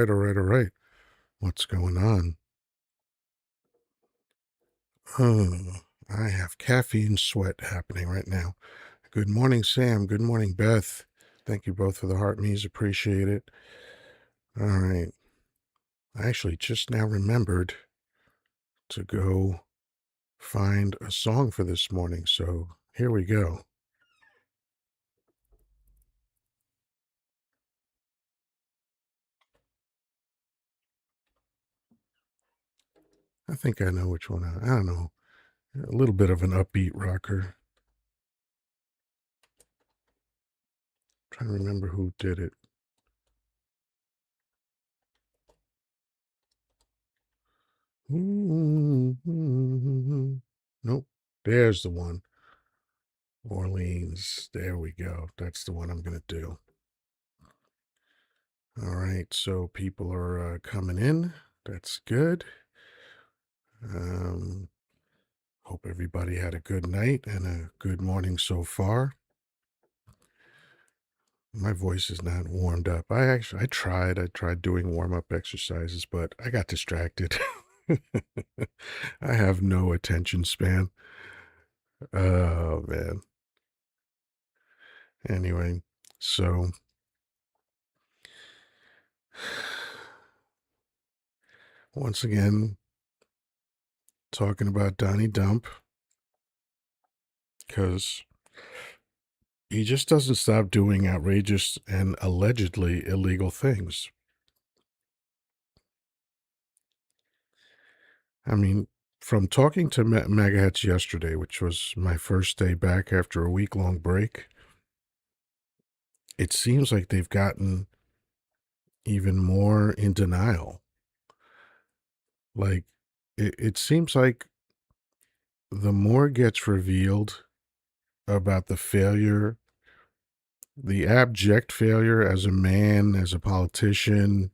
all right. What's going on? Oh, I have caffeine sweat happening right now. Good morning, Sam. Good morning, Beth. Thank you both for the heart me's. Appreciate it. All right. I actually just now remembered to go find a song for this morning. So here we go. I think I know which one. I don't know. A little bit of an upbeat rocker. Trying to remember who did it. Nope. There's the one. Orleans. There we go. That's the one I'm going to do. All right. So people are coming in. That's good. Um, hope everybody had a good night and a good morning so far. My voice is not warmed up. I tried doing warm-up exercises, but I got distracted. I have no attention span. Oh, man. Anyway, so once again, talking about Donnie Dump, because he just doesn't stop doing outrageous and allegedly illegal things. I mean, from talking to MAGA yesterday, which was my first day back after a week-long break, it seems like they've gotten even more in denial. Like, it seems like the more gets revealed about the failure, the abject failure as a man, as a politician,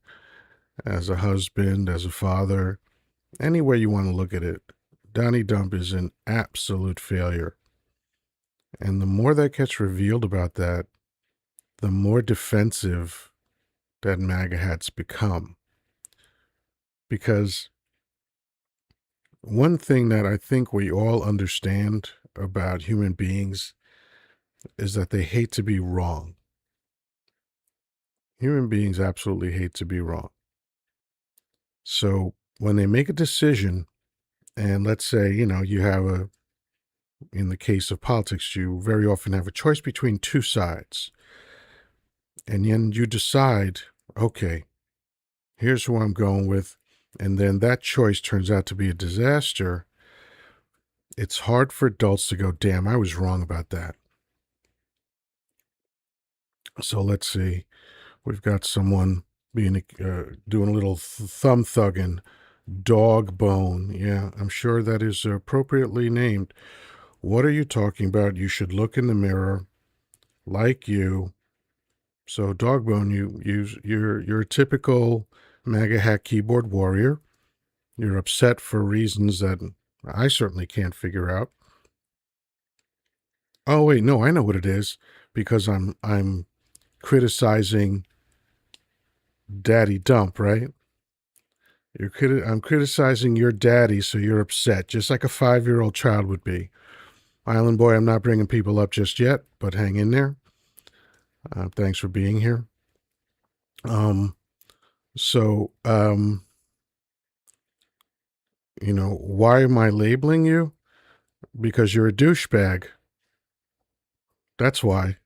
as a husband, as a father, any way you want to look at it, Donnie Dump is an absolute failure. And the more that gets revealed about that, the more defensive that MAGA hats become. Because one thing that I think we all understand about human beings is that they hate to be wrong. Human beings absolutely hate to be wrong. So when they make a decision, and let's say, you have in the case of politics, you very often have a choice between two sides. And then you decide, okay, here's who I'm going with. And then that choice turns out to be a disaster. It's hard for adults to go, damn, I was wrong about that. So let's see. We've got someone doing a little thumb thugging. Dog bone. Yeah, I'm sure that is appropriately named. What are you talking about? You should look in the mirror like you. So Dogbone, you're a typical MAGA hat keyboard warrior. You're upset for reasons that I certainly can't figure out. Oh wait, no, I know what it is, because I'm criticizing Daddy Dump, right? I'm criticizing your daddy, so you're upset, just like a 5-year-old child would be. Island Boy, I'm not bringing people up just yet, but hang in there. Thanks for being here. So, why am I labeling you? Because you're a douchebag. That's why.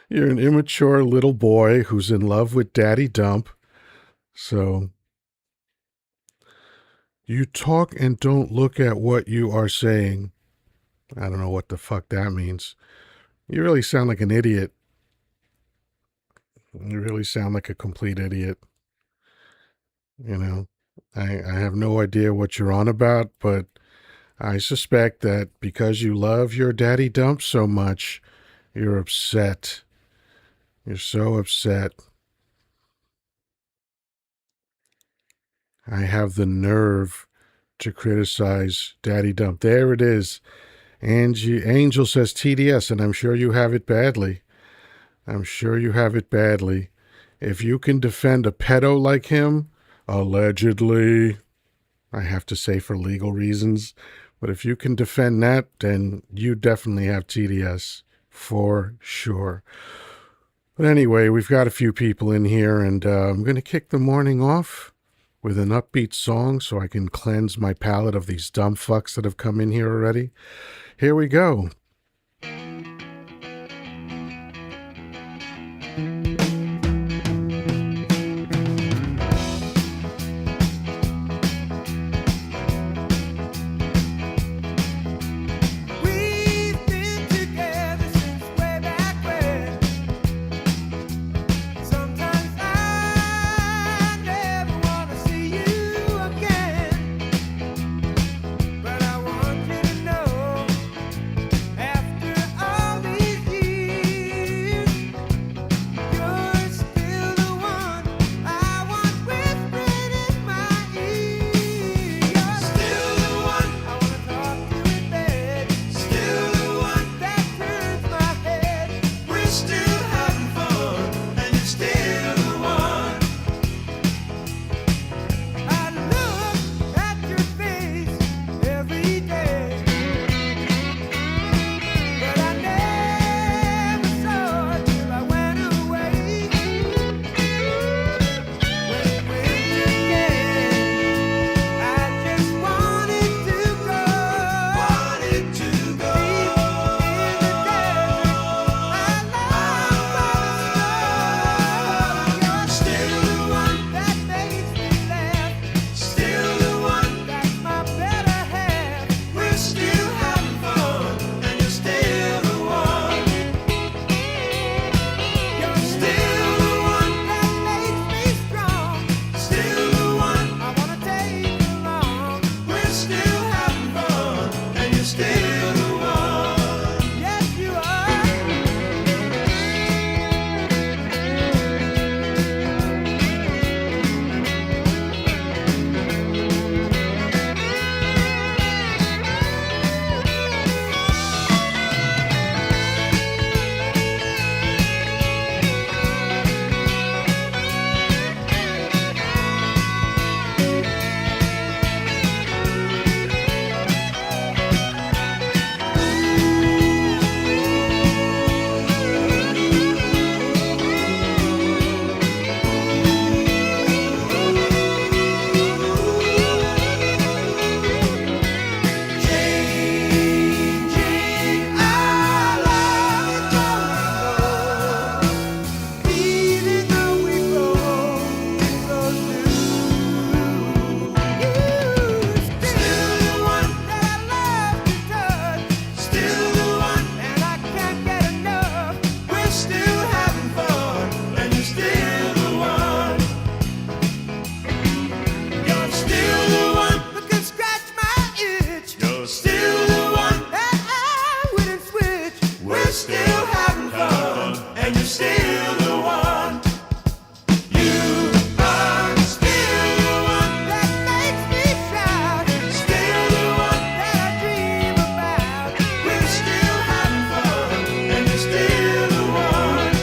You're an immature little boy who's in love with Daddy Dump. So, you talk and don't look at what you are saying. I don't know what the fuck that means. You really sound like an idiot. You really sound like a complete idiot. I have no idea what you're on about, but I suspect that because you love your Daddy Dump so much, you're upset. You're so upset. I have the nerve to criticize Daddy Dump. There it is. Angel says TDS, and I'm sure you have it badly. I'm sure you have it badly. If you can defend a pedo like him, allegedly, I have to say for legal reasons, but if you can defend that, then you definitely have TDS for sure. But anyway, we've got a few people in here, and I'm going to kick the morning off with an upbeat song so I can cleanse my palate of these dumb fucks that have come in here already. Here we go. We've been together since way back when. Sometimes I never wanna see you again, but I want you to know, after all these years, you're still the one I want whispering in my ear. You're still the one I wanna talk to in bed. Still the one that turns my head. We're still having fun, and you're still the one. I look at your face every day, but I never saw it till I went away. When winter came, I just wanted to go. Deep in the desert, I long for the snow. You're still the one that makes me laugh. Still the one that's my better half. We're still having fun, and you're still the one. You're still the one that makes me strong. Still the one I wanna take along. We're still having fun, and you're still the one. Yes, you are. Changing our lives, even though we both so soon. You're still the one that I love to touch. Still the one, and I can't get enough. We're still having fun, and you're still the one. You're still the one that can scratch my itch. You're still the one that I wouldn't switch. We're still having fun, and you're still the one. You are still the one that makes me shout. Still the one that I dream about. We're still having fun, and you're still the one.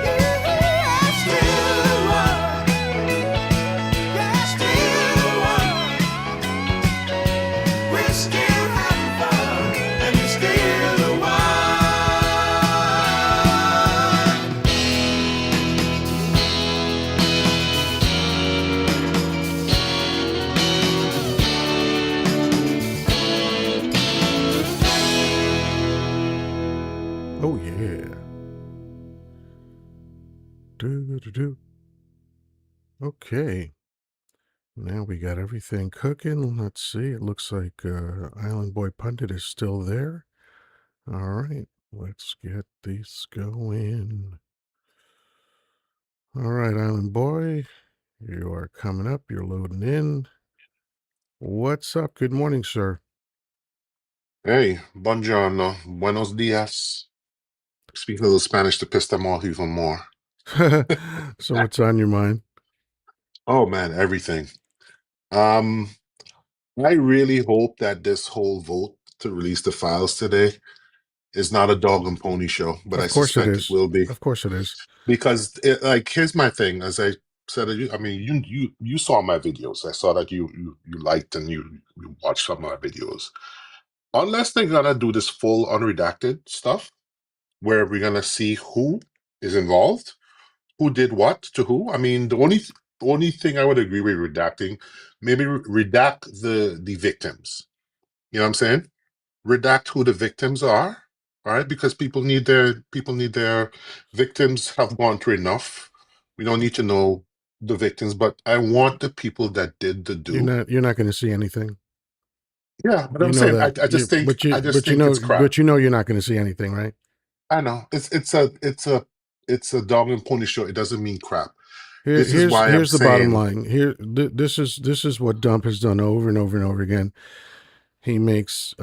You are still the one. You're still the one. We're still having fun, and you're still the one. Oh, yeah. Do. Okay. Now we got everything cooking. Let's see. It looks like Island Boy Pundit is still there. All right. Let's get this going. All right, Island Boy. You are coming up. You're loading in. What's up? Good morning, sir. Hey, buongiorno, buenos dias. Speak a little Spanish to piss them off even more. So what's on your mind? Oh man, everything. Um, I really hope that this whole vote to release the files today is not a dog and pony show, but I Of course it suspect it is. will be Of course it is. because like here's my thing. As I said, I mean, you saw my videos. I saw that you liked and you watched some of my videos. Unless they're gonna do this full unredacted stuff, where we're gonna see who is involved, who did what to who. I mean, the only thing I would agree with redacting, maybe redact the victims. You know what I'm saying? Redact who the victims are, all right? Because people need their victims have gone through enough. We don't need to know the victims, but I want the people that did the do. You're not going to see anything. Yeah, but You I'm know saying that. I just think it's crap. But you know you're not going to see anything, right? I know it's a dog and pony show. It doesn't mean crap. This is why I'm Here's the bottom saying, line. This is what Dump has done over and over and over again. He makes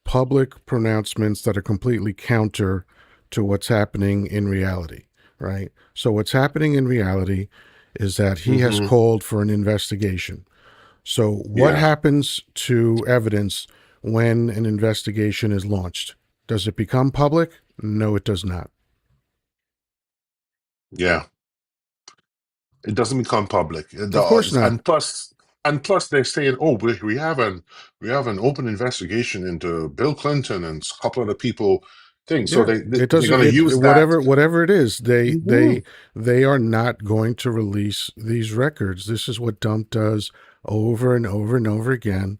public pronouncements that are completely counter to what's happening in reality, right? So what's happening in reality is that he has hmm called for an investigation. So what yeah, happens to evidence when an investigation is launched? Does it become public? No, it does not. yeah. It doesn't become public. It Of course does, not. and plus they're saying, oh, we have an open investigation into Bill Clinton and a couple of the people thing. So Yeah, it they're doesn't. going to It use that. whatever it is, Mhm. they are not going to release these records. This is what Dump does over and over and over again.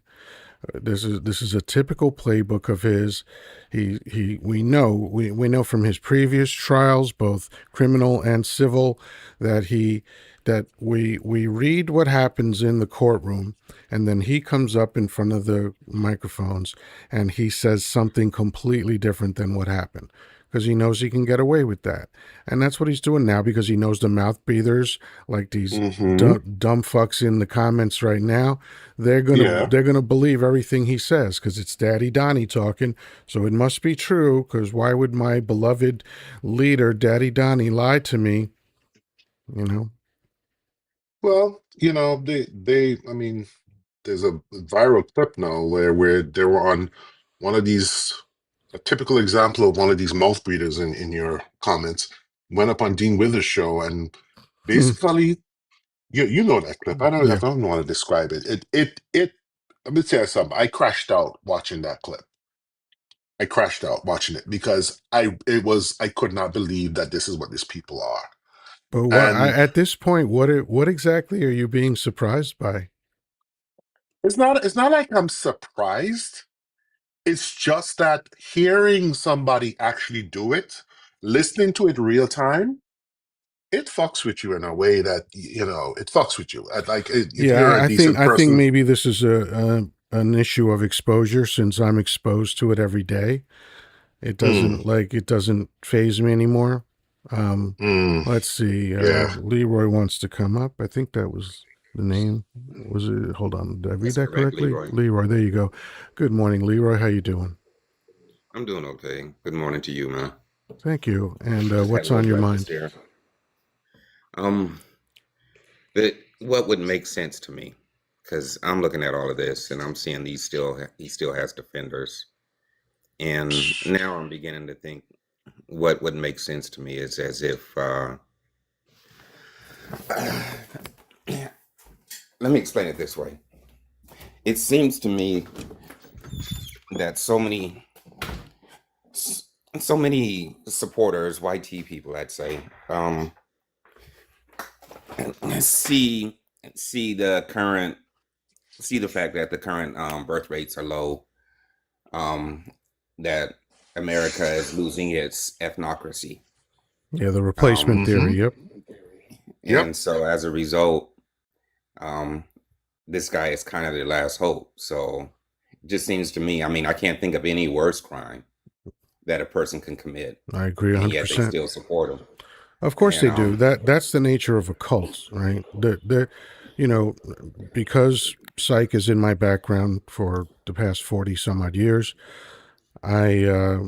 This is a typical playbook of his. We know from his previous trials, both criminal and civil, that we read what happens in the courtroom, and then he comes up in front of the microphones and he says something completely different than what happened, because he knows he can get away with that. And that's what he's doing now, because he knows the mouth breathers, like these hmm dumb fucks in the comments right now, Yeah. they're gonna believe everything he says because it's Daddy Donnie talking. So it must be true. Because why would my beloved leader, Daddy Donnie, lie to me? You know. Well, I mean, there's a viral clip now where they were on one of these, a typical example of one of these mouth breathers in your comments, went up on Dean Withers' show and basically, you know that clip. I Yeah. don't want to describe it. Let me tell you something. I crashed out watching that clip. I crashed out watching it because I could not believe that this is what these people are. But And at this point, what exactly are you being surprised by? it's not like I'm surprised. It's just that hearing somebody actually do it, listening to it real time, it fucks with you in a way that it fucks with you. Like if Yeah, you're a decent I think person. maybe this is an issue of exposure, since I'm exposed to it every day. Mm, It doesn't phase me anymore. Um, mm, let's see. yeah. Leroy wants to come up. I think that was the name. Was it? Hold on. Did I read That's that correct, correctly? Leroy. Leroy. There you go. Good morning, Leroy. How you doing? I'm doing okay. Good morning to you, man. Thank you. And Just had a what's little on your breakfast mind? here. Um, but what would make sense to me? Because I'm looking at all of this and I'm seeing he still has defenders, and now I'm beginning to think what would make sense to me is as if let me explain it this way. It seems to me that so many supporters, YT people, I'd say, see see the current see the fact that the current birth rates are low, um, that America is losing its ethnocracy, Yeah, the replacement um, theory. Mm-hmm. Yep. Yep. and so as a result, um, this guy is kind of their last hope. So it just seems to me, I mean, I can't think of any worse crime that a person can commit, I agree and yet they 100%. still support him. Of course And they do. That's the nature of a cult, right? You know, because psych is in my background for the past 40 some odd years. I uh,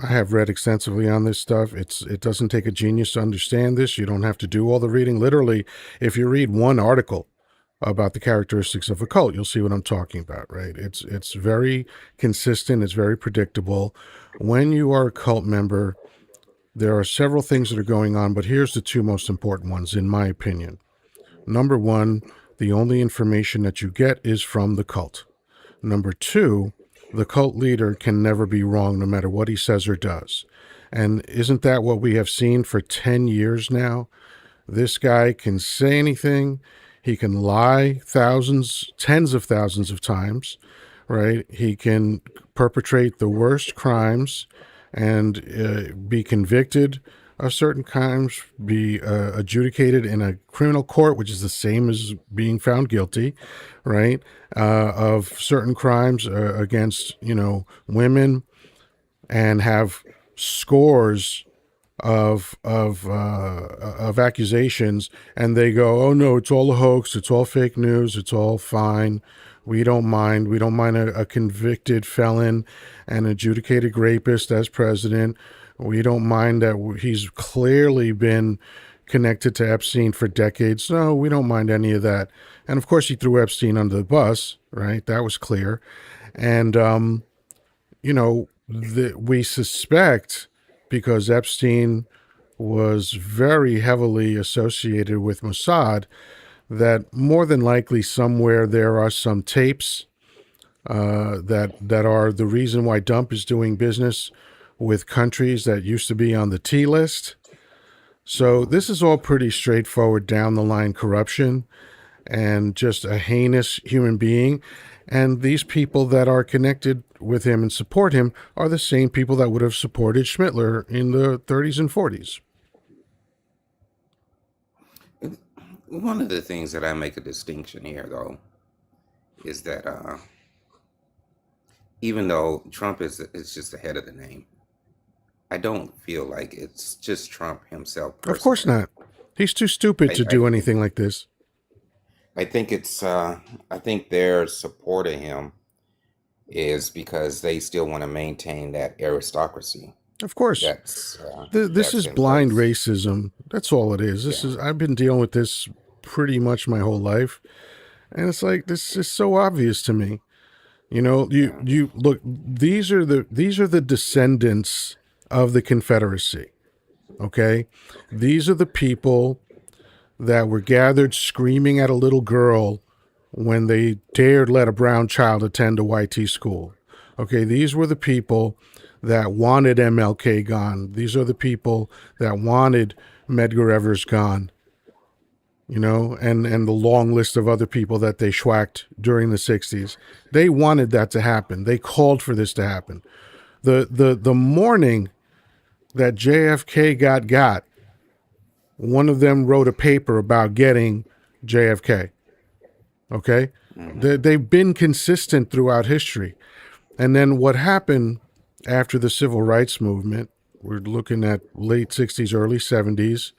I have read extensively on this stuff. It doesn't take a genius to understand this. You don't have to do all the reading. Literally, if you read one article about the characteristics of a cult, you'll see what I'm talking about, right? It's very consistent, it's very predictable. When you are a cult member, there are several things that are going on, but here's the two most important ones, in my opinion. Number one, the only information that you get is from the cult. Number two, the cult leader can never be wrong no matter what he says or does. And isn't that what we have seen for 10 years now? This guy can say anything. He can lie thousands, tens of thousands of times, right? He can perpetrate the worst crimes and be convicted of certain crimes, be adjudicated in a criminal court, which is the same as being found guilty, right? Of certain crimes against, women, and have scores of accusations, and they go, "Oh no, it's all a hoax. It's all fake news. It's all fine. We don't mind. We don't mind a convicted felon and adjudicated rapist as president. We don't mind that he's clearly been connected to Epstein for decades. No, we don't mind any of that." And of course, he threw Epstein under the bus, right? That was clear. And we suspect, because Epstein was very heavily associated with Mossad, that more than likely somewhere there are some tapes that are the reason why Dump is doing business with countries that used to be on the T list. So this is all pretty straightforward down the line corruption and just a heinous human being. And these people that are connected with him and support him are the same people that would have supported Schmittler in the 30s and 40s. One of the things that I make a distinction here, though, is that even though Trump is just the head of the name, I don't feel like it's just Trump himself personally. Of course not. He's too stupid to do anything like this. I think I think their support of him is because they still want to maintain that aristocracy. Of course. This is blind racism. That's all it is. I've been dealing with this pretty much my whole life. And it's like, this is so obvious to me. You look, these are the descendants of the Confederacy. Okay? These are the people that were gathered screaming at a little girl when they dared let a brown child attend a white school. Okay, these were the people that wanted MLK gone. These are the people that wanted Medgar Evers gone. And the long list of other people that they schwacked during the 60s. They wanted that to happen. They called for this to happen. The morning that JFK got, one of them wrote a paper about getting JFK. Okay? They've been consistent throughout history. And then what happened after the civil rights movement, we're looking at late 60s, early 70s,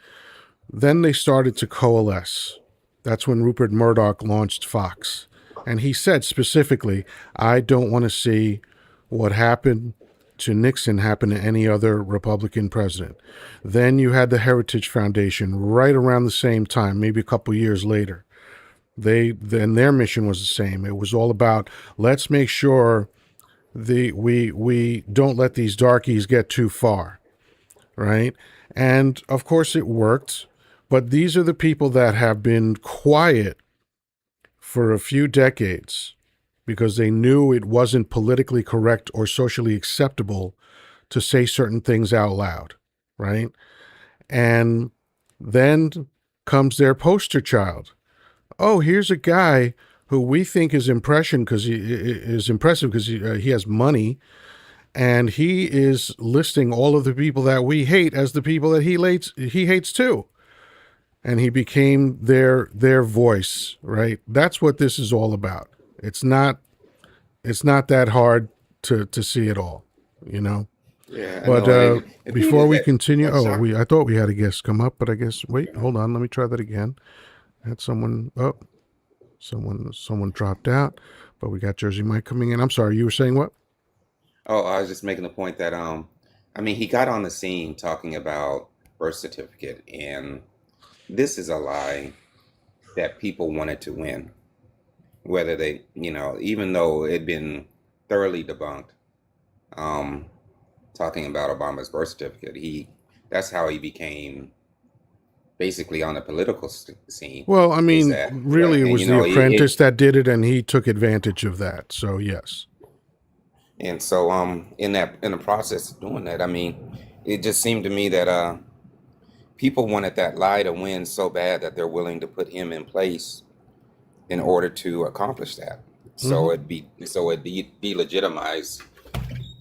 then they started to coalesce. That's when Rupert Murdoch launched Fox. And he said specifically, I don't want to see what happened to Nixon happen to any other Republican president. Then you had the Heritage Foundation right around the same time, maybe a couple years later. Their mission was the same. It was all about, let's make sure we don't let these darkies get too far, right? And of course it worked, but these are the people that have been quiet for a few decades because they knew it wasn't politically correct or socially acceptable to say certain things out loud, right? And then comes their poster child. Oh, here's a guy who we think is impressive because he has money, and he is listing all of the people that we hate as the people that he hates too. And he became their voice, right? That's what this is all about. It's not that hard to see it all, Yeah. But before we continue, I thought we had a guest come up, but I guess wait, hold on, let me try that again. Had someone dropped out, but we got Jersey Mike coming in. I'm sorry, you were saying what? Oh, I was just making the point that he got on the scene talking about birth certificate, and this is a lie that people wanted to win, whether they, even though it had been thoroughly debunked. Um, Talking about Obama's birth certificate, that's how he became basically on the political scene. Well, I Is mean, that really, it and was The Apprentice that did it, and he took advantage of that. So yes. and so in the process of doing that, I mean, it just seemed to me that people wanted that lie to win so bad that they're willing to put him in place in order to accomplish that. Hmm. So it delegitimize.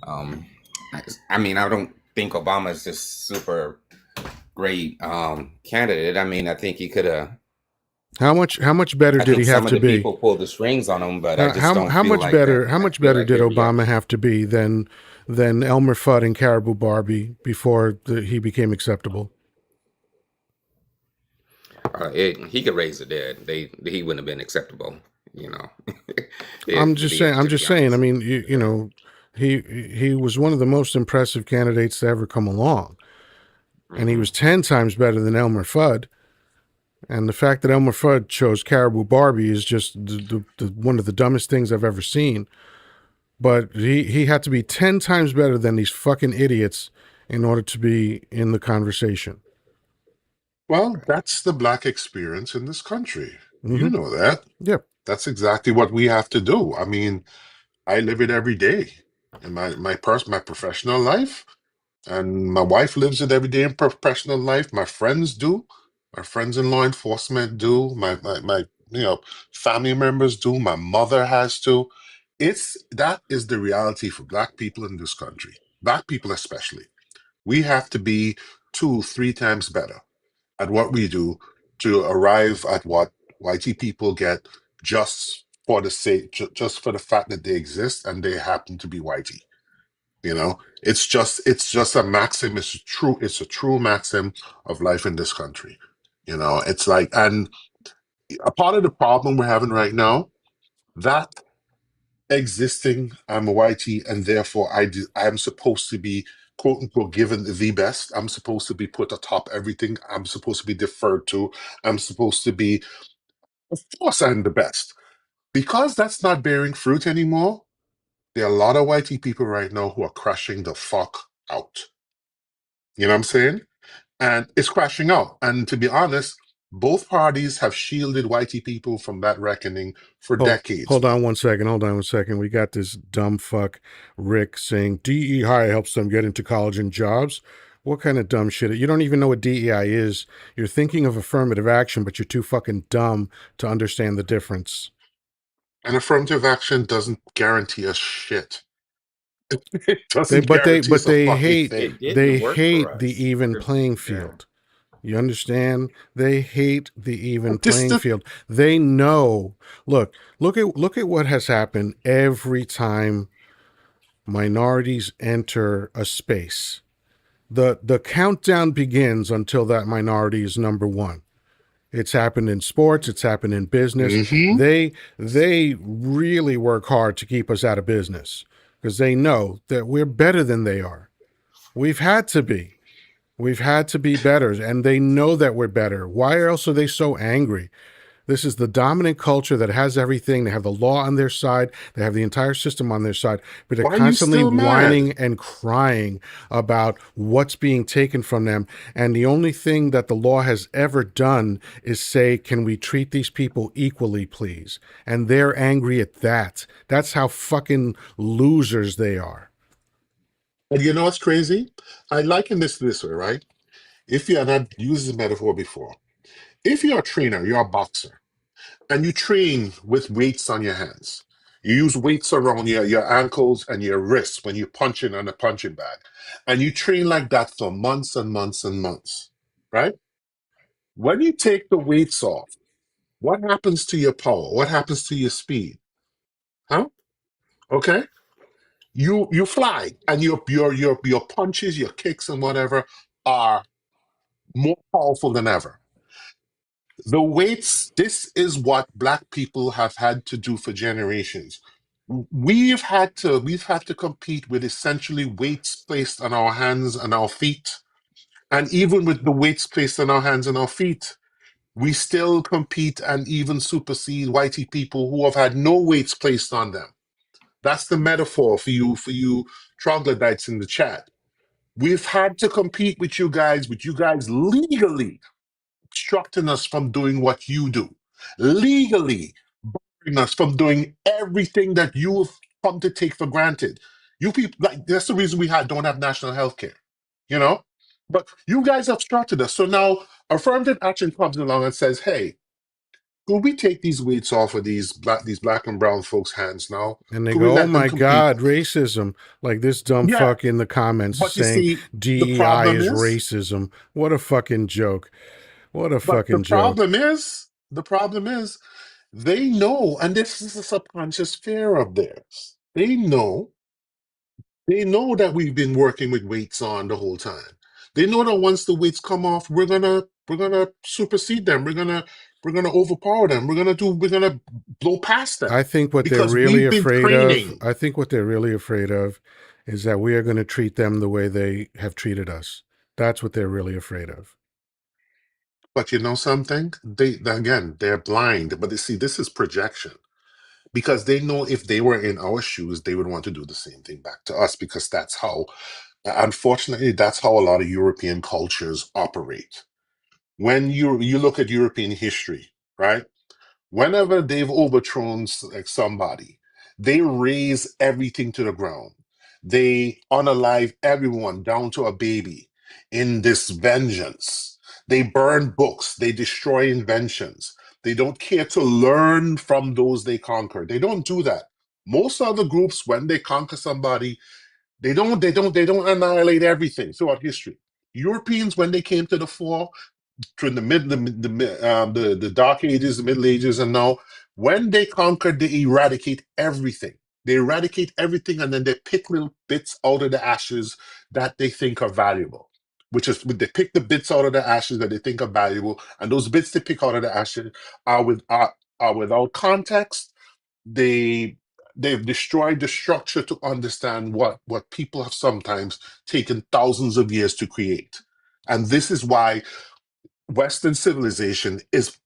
Um, I mean, I don't think Obama's just super great candidate. I mean, I think he could have. How much better I did think he have some of to the be? people pulled the strings on him, but I How, just how don't how feel much like that. better how I much feel better like did their Obama reaction. have to be than Elmer Fudd and Caribou Barbie before he became acceptable? He could raise the dead. He wouldn't have been acceptable. You know, I'm just saying. I'm to just be saying. I honest. mean, he was one of the most impressive candidates to ever come along, and he Hmm. was 10 times better than Elmer Fudd. And the fact that Elmer Fudd chose Caribou Barbie is just one of the dumbest things I've ever seen. But he had to be 10 times better than these fucking idiots in order to be in the conversation. Well, that's the black experience in this country. You Mm-hmm. know that. Yep. That's exactly what we have to do. I mean, I live it every day in my professional life, and my wife lives it every day in professional life. My friends do. My friends in law enforcement do. My family members do. My mother has to. That is the reality for black people in this country. Black people especially. We have to be two, three times better at what we do to arrive at what YT people get just for the sake, just for the fact that they exist and they happen to be YT. It's just a maxim. It's a true maxim of life in this country. It's like, and a part of the problem we're having right now, that existing, I'm a YT, and therefore I'm supposed to be quote unquote given the best. I'm supposed to be put atop everything. I'm supposed to be deferred to. I'm supposed to be, of course, I'm the best. Because that's not bearing fruit anymore, there are a lot of YT people right now who are crashing the fuck out. You know what I'm saying? And it's crashing out. And to be honest, both parties have shielded YT people from that reckoning for decades Hold on now. 1 second. Hold on 1 second. We got this dumb fuck Rick saying DEI helps them get into college and jobs. What kind of dumb shit? You don't even know what DEI is. You're thinking of affirmative action, but you're too fucking dumb to understand the difference. And affirmative action doesn't guarantee us shit. It They doesn't but they guarantee but us a they fucking hate thing. It didn't they work for hate the us even because playing yeah. field. You understand? They hate the even This playing the field. They know. Look at what has happened every time minorities enter a space. The countdown begins until that minority is number one. It's happened in sports, it's happened in business. hmm They really work hard to keep us out of business because they know that we're better than they are. We've had to be. We've had to be better, and they know that we're better. Why else are they so angry? This is the dominant culture that has everything. They have the law on their side. They have the entire system on their side, but they're Why are you constantly still mad? whining and crying about what's being taken from them. And the only thing that the law has ever done is say, can we treat these people equally, please? And they're angry at that. That's how fucking losers they are. And you know what's crazy? I liken this way, right? If you had not used this metaphor before, if you're a trainer, you're a boxer, and you train with weights on your hands. You use weights around your ankles and your wrists when you're punching on a punching bag. And you train like that for months and months and months, right? When you take the weights off, what happens to your power? What happens to your speed? Huh? Okay. You fly and your punches, your kicks and whatever are more powerful than ever. The weights, this is what black people have had to do for generations. We've had to compete with essentially weights placed on our hands and our feet. And even with the weights placed on our hands and our feet, we still compete and even supersede whitey people who have had no weights placed on them. That's the metaphor for you troglodytes in the chat. We've had to compete with you guys legally obstructing us from doing what you do, legally barring us from doing everything that you have come to take for granted. You people, like, that's the reason don't have national health care, you know? But you guys obstructed us. So now affirmative action comes along and says, hey, could we take these weights off of these black and brown folks' hands now? And they Could we go, oh let them my compete? God, racism. Like this dumb Yeah, fuck in the comments but you saying see, the DEI problem is is, racism. What a fucking joke. What a but fucking joke. the problem is, they know, and this is a subconscious fear of theirs. They know that we've been working with weights on the whole time. They know that once the weights come off, we're gonna supersede them. We're gonna overpower them. We're gonna blow past them I think what they're because really we've been afraid of, training. I think what they're really afraid of is that we are going to treat them the way they have treated us. That's what they're really afraid of. But you know something? Again, they're blind. But you see, this is projection because they know if they were in our shoes, they would want to do the same thing back to us because that's how, unfortunately, that's how a lot of European cultures operate. When you look at European history, right? Whenever they've overthrown like somebody, they raise everything to the ground. They unalive everyone down to a baby in this vengeance. They burn books. They destroy inventions. They don't care to learn from those they conquer. They don't do that. Most other groups, when they conquer somebody, they don't annihilate everything throughout history. Europeans, when they came to the fore, during the Dark Ages, the Middle Ages, and now, when they conquer, they eradicate everything. They eradicate everything, and then they pick little bits out of the ashes that they think are valuable. Which is, they pick the bits out of the ashes that they think are valuable, and those bits they pick out of the ashes are without context. They they've destroyed the structure to understand what people have sometimes taken thousands of years to create. And this is why Western civilization is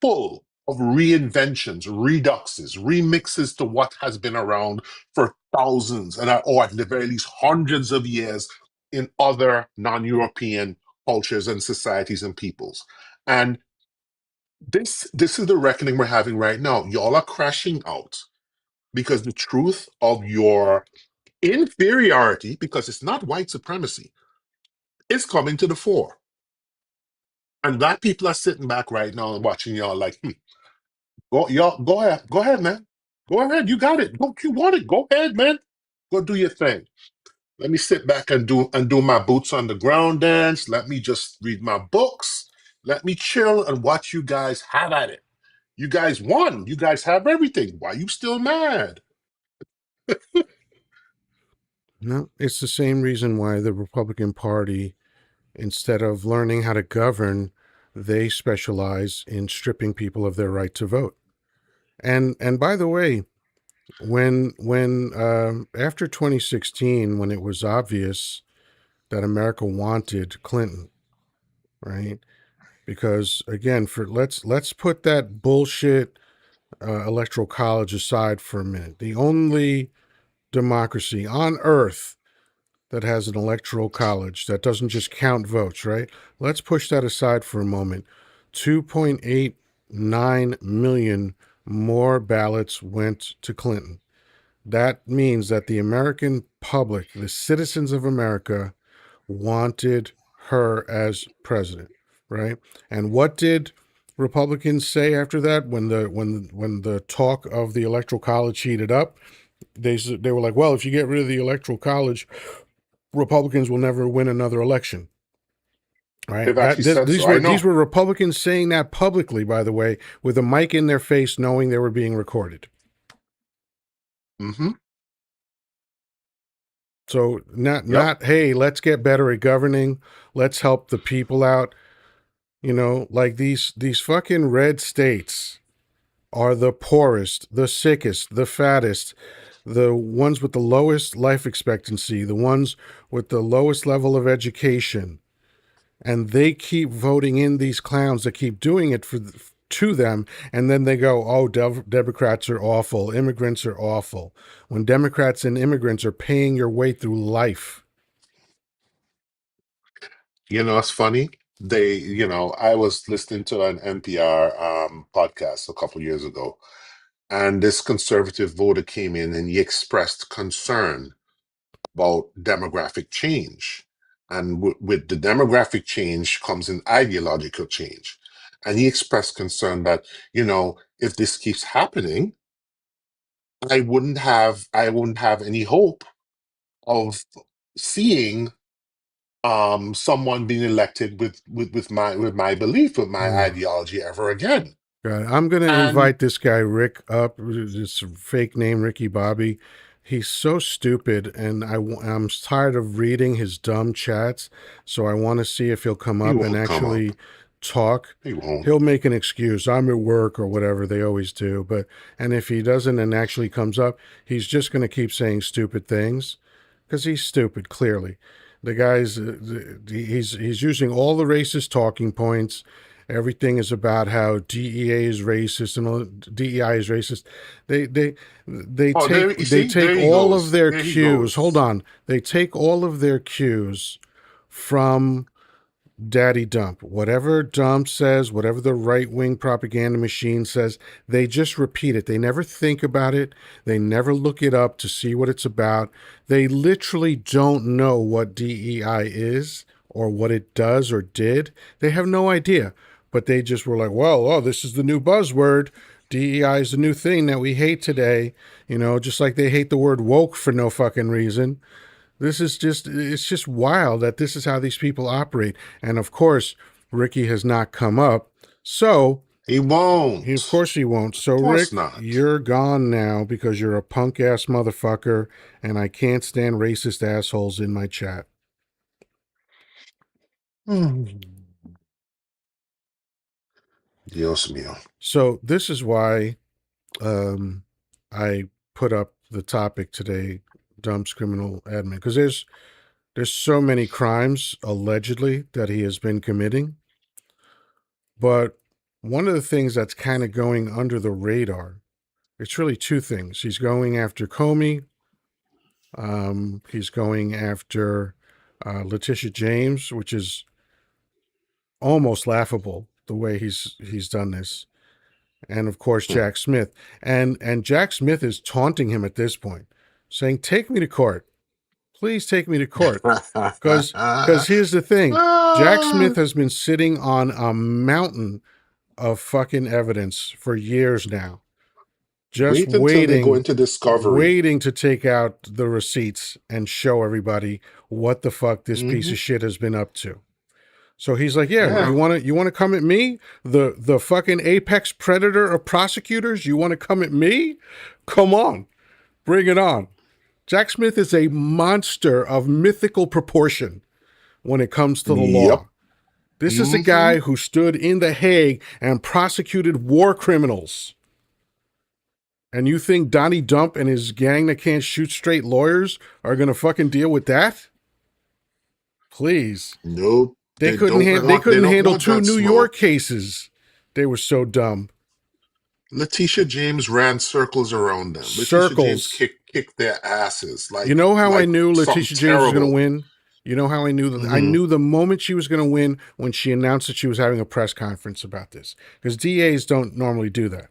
full of reinventions, reduxes, remixes to what has been around for thousands or at the very least hundreds of years in other non-European cultures and societies and peoples. And this is the reckoning we're having right now. Y'all are crashing out because the truth of your inferiority, because it's not white supremacy, is coming to the fore. And black people are sitting back right now and watching y'all like, go ahead, man. Go ahead, you got it. Don't you want it? Go ahead, man. Go do your thing. Let me sit back and do my boots on the ground dance. Let me just read my books. Let me chill and watch you guys have at it. You guys won. You guys have everything. Why you still mad? No, it's the same reason why the Republican Party, instead of learning how to govern, they specialize in stripping people of their right to vote. And by the way, when after 2016, when it was obvious that America wanted Clinton, right? Because again, for let's put that bullshit electoral college aside for a minute. The only democracy on earth that has an electoral college that doesn't just count votes, right? Let's push that aside for a moment. 2.89 million more ballots went to Clinton. That means that the American public, the citizens of America, wanted her as president, right? And what did Republicans say after that when the talk of the electoral college heated up? They were like, well, if you get rid of the electoral college, Republicans will never win another election. Right. They've actually said These so. I were know. Republicans saying that publicly, by the way, with a mic in their face, knowing they were being recorded. Mm-hmm. So Yep. not hey, let's get better at governing. Let's help the people out. You know, like these fucking red states are the poorest, the sickest, the fattest, the ones with the lowest life expectancy, the ones with the lowest level of education. and they keep voting in these clowns that keep doing it to them, and then they go, "Oh, Democrats are awful. Immigrants are awful." When Democrats and immigrants are paying your way through life. It's funny. I was listening to an NPR podcast a couple years ago, and this conservative voter came in and he expressed concern about demographic change. And with the demographic change comes an ideological change. And he expressed concern that, if this keeps happening, I wouldn't have any hope of seeing someone being elected with my belief, with my Oh, ideology ever again. God. I'm going to And invite this guy Rick up, this fake name Ricky Bobby. He's so stupid, and I'm tired of reading his dumb chats. So I want to see if he'll come he up and won't come up. actually talk. He won't. He'll make an excuse. I'm at work or whatever they always do. And if he doesn't and actually comes up, he's just going to keep saying stupid things because he's stupid. Clearly, the guy's he's using all the racist talking points. Everything is about how DEA is racist and all, DEI is racist. They they Oh, there you they see, take there he all of goes. their There he cues. Hold goes. on. They take all of their cues from Daddy Dump. Whatever Dump says, whatever the right wing propaganda machine says, they just repeat it. They never think about it. They never look it up to see what it's about. They literally don't know what DEI is or what it does or did. They have no idea. But they just were like, well, oh, this is the new buzzword. DEI is the new thing that we hate today. Just like they hate the word woke for no fucking reason. It's just wild that this is how these people operate. And of course, Ricky has not come up. So, He of won't. course he won't. So, Of course Rick, not. you're gone now because you're a punk ass motherfucker and I can't stand racist assholes in my chat. Hmm. Dios mío. So, this is why I put up the topic today, Dump's criminal admin, because there's so many crimes allegedly that he has been committing. But one of the things that's kind of going under the radar, it's really two things. He's going after Comey. He's going after Letitia James, which is almost laughable the way he's done this. And of course, Hmm. Jack Smith. And Jack Smith is taunting him at this point, saying, "Take me to court. Please take me to court." Because here's the thing. Jack Smith has been sitting on a mountain of fucking evidence for years now, just Wait until they go into discovery. waiting to take out the receipts and show everybody what the fuck this piece Hmm. of shit has been up to. So he's like, "Yeah, Yeah. you want to come at me, the fucking apex predator of prosecutors? You want to come at me? Come on, bring it on." Jack Smith is a monster of mythical proportion when it comes to the Yep. law. This is a Hmm. guy who stood in The Hague and prosecuted war criminals. And you think Donnie Dump and his gang that can't shoot straight lawyers are going to fucking deal with that? Please. Nope. They They couldn't don't they want. They couldn't don't handle want two that New York smoke. cases. They were so dumb. Letitia James ran circles around them. Letitia James Circles. kicked their asses You like know how I like knew something Letitia James was going to terrible. win? You know how I knew that? I Hmm. knew the moment she was going to win when she announced that she was having a press conference about this. Because DAs don't normally do that,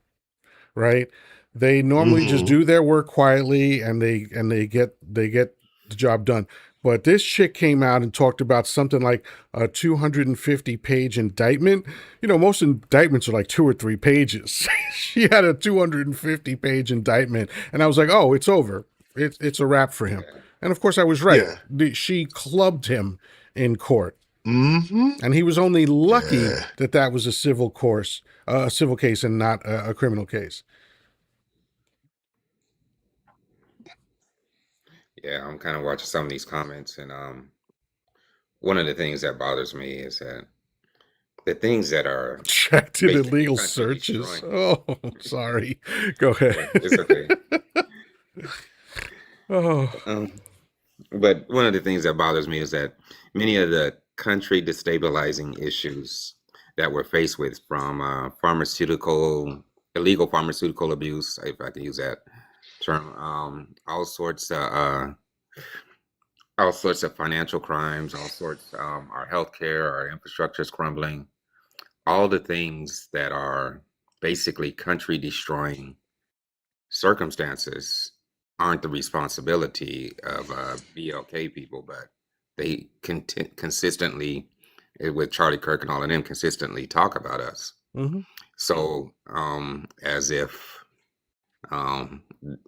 right? They normally just Hmm. do their work quietly and they get the job done. But this chick came out and talked about something like a 250-page indictment. Most indictments are like 2 or 3 pages. She had a 250-page indictment, and I was like, "Oh, it's over. It's a wrap for him." Yeah. And of course, I was right. Yeah. She clubbed him in court, Hmm. and he was only lucky Yeah. that that was a civil case, and not a criminal case. Yeah, I'm kind of watching some of these comments, and one of the things that bothers me is that the things that are Checked in basically illegal country searches. destroying. Oh, sorry. Go ahead. Yeah, it's okay. Oh, But one of the things that bothers me is that many of the country destabilizing issues that we're faced with, from illegal pharmaceutical abuse, if I can use that term, all sorts of financial crimes, all sorts, our healthcare, our infrastructure is crumbling, all the things that are basically country destroying circumstances aren't the responsibility of BLK people, but they consistently, with Charlie Kirk and all of them, consistently talk about us. Mm-hmm. So, as if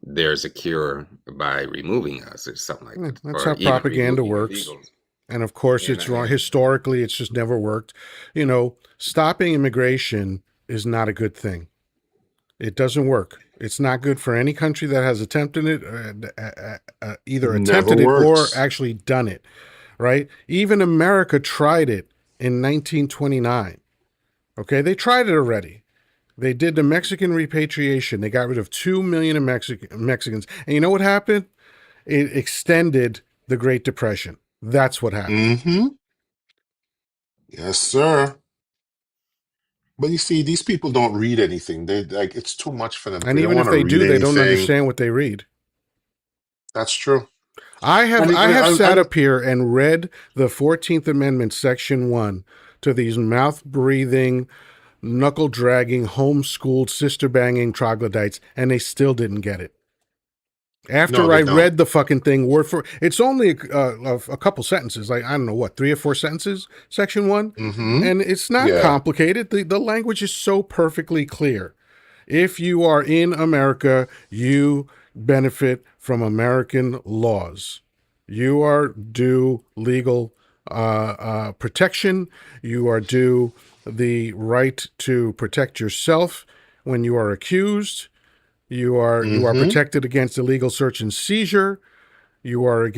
there's a cure by removing us or something like Yeah, that, that's or how even propaganda removing works. illegals. And of course, And it's wrong. Historically, it's just never worked. You know, stopping immigration is not a good thing. It doesn't work. It's not good for any country that has attempted it, either Never attempted it or works. actually done it, right? Even America tried it in 1929. Okay, they tried it already. They did the Mexican repatriation. They got rid of 2 million of Mexicans. And you know what happened? It extended the Great Depression. That's what happened. Mm-hmm. Yes, sir. But you see, these people don't read anything. They like it's too much for them. And They don't even if want to they read do, they don't anything. understand what they read. That's true. I have And I have sat and up here and read the 14th Amendment, Section 1, to these mouth-breathing, knuckle-dragging, homeschooled, sister-banging troglodytes, and they still didn't get it. no, After they I don't. read the fucking thing word for, it's only a couple sentences, like I don't know what, 3 or 4 sentences, Section 1, Mm-hmm. and it's not Yeah. complicated. The language is so perfectly clear. If you are in America, you benefit from American laws. You are due legal protection. You are due the right to protect yourself when you are accused. You are Mm-hmm. protected against illegal search and seizure. You are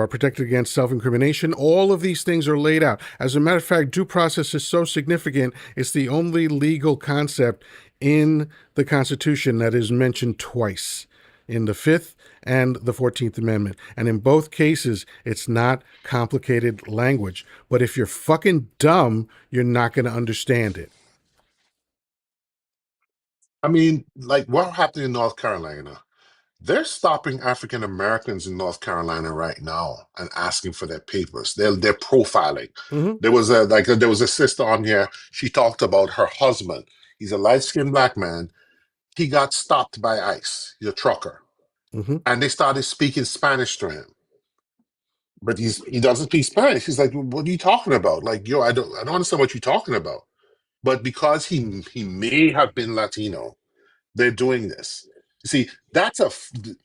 protected against self-incrimination. All of these things are laid out. As a matter of fact, due process is so significant, it's the only legal concept in the Constitution that is mentioned twice, in the Fifth and the 14th Amendment. And in both cases, it's not complicated language. But if you're fucking dumb, you're not going to understand it. I mean, like what happened in North Carolina? They're stopping African Americans in North Carolina right now and asking for their papers. They're profiling. Mm-hmm. There was a sister on here. She talked about her husband. He's a light-skinned black man. He got stopped by ICE. He's a trucker, Mm-hmm. and they started speaking Spanish to him. But he doesn't speak Spanish. He's like, "What are you talking about? Like, yo, I don't understand what you're talking about." But because he may have been Latino, they're doing this. You see,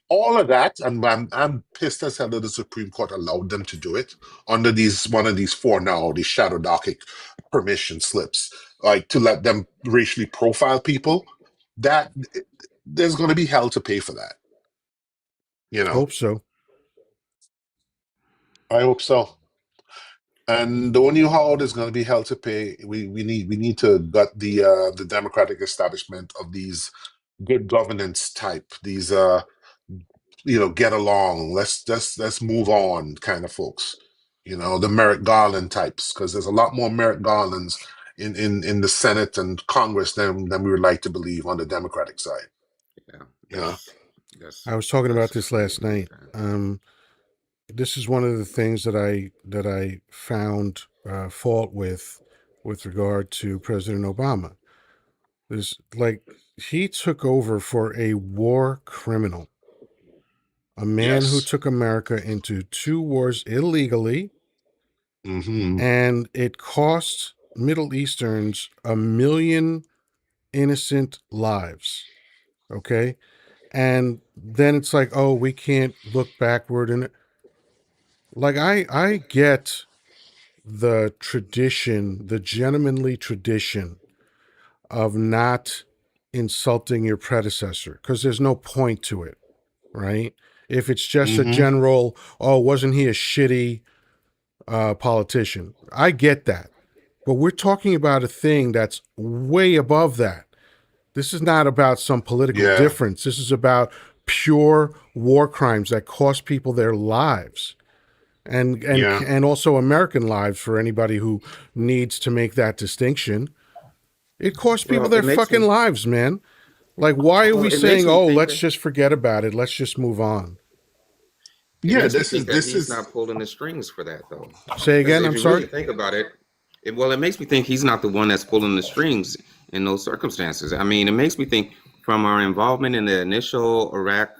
all of that, and I'm pissed as hell that the Supreme Court allowed them to do it under these one of these four now, these shadow docket permission slips, like to let them racially profile people. That there's going to be hell to pay for that. You know, Hope so. I hope so. And the only how there's going to be hell to pay. We need to gut the democratic establishment of these good governance type, these get along, let's move on kind of folks, the Merrick Garland types, because there's a lot more Merrick Garlands in the Senate and Congress than we would like to believe on the Democratic side. yeah, you know I was talking about that's this very last true, night. This is one of the things that I found fault with regard to President Obama. Is like he took over for a war criminal, a man who Yes. took America into 2 wars illegally, Hmm. and it cost Middle Easterns 1 million innocent lives. Okay, and then it's like, oh, we can't look backward, and like I get the tradition, the gentlemanly tradition of not insulting your predecessor, because there's no point to it, right? If it's just a Hmm. general, oh, wasn't he a shitty politician? I get that. But we're talking about a thing that's way above that. This is not about some political Yeah. difference. This is about pure war crimes that cost people their lives. Yeah. and also American lives for anybody who needs to make that distinction. It costs people Well, their it makes fucking me lives, man. Like, why are well, we it makes saying, me "Oh, think let's that just forget about it. Let's just move on"? it Yeah, makes me this is think that this he's is not pulling the strings for that though. Say Because again. if I'm you sorry. really think about it, it makes me think he's not the one that's pulling the strings in those circumstances. I mean, it makes me think from our involvement in the initial Iraq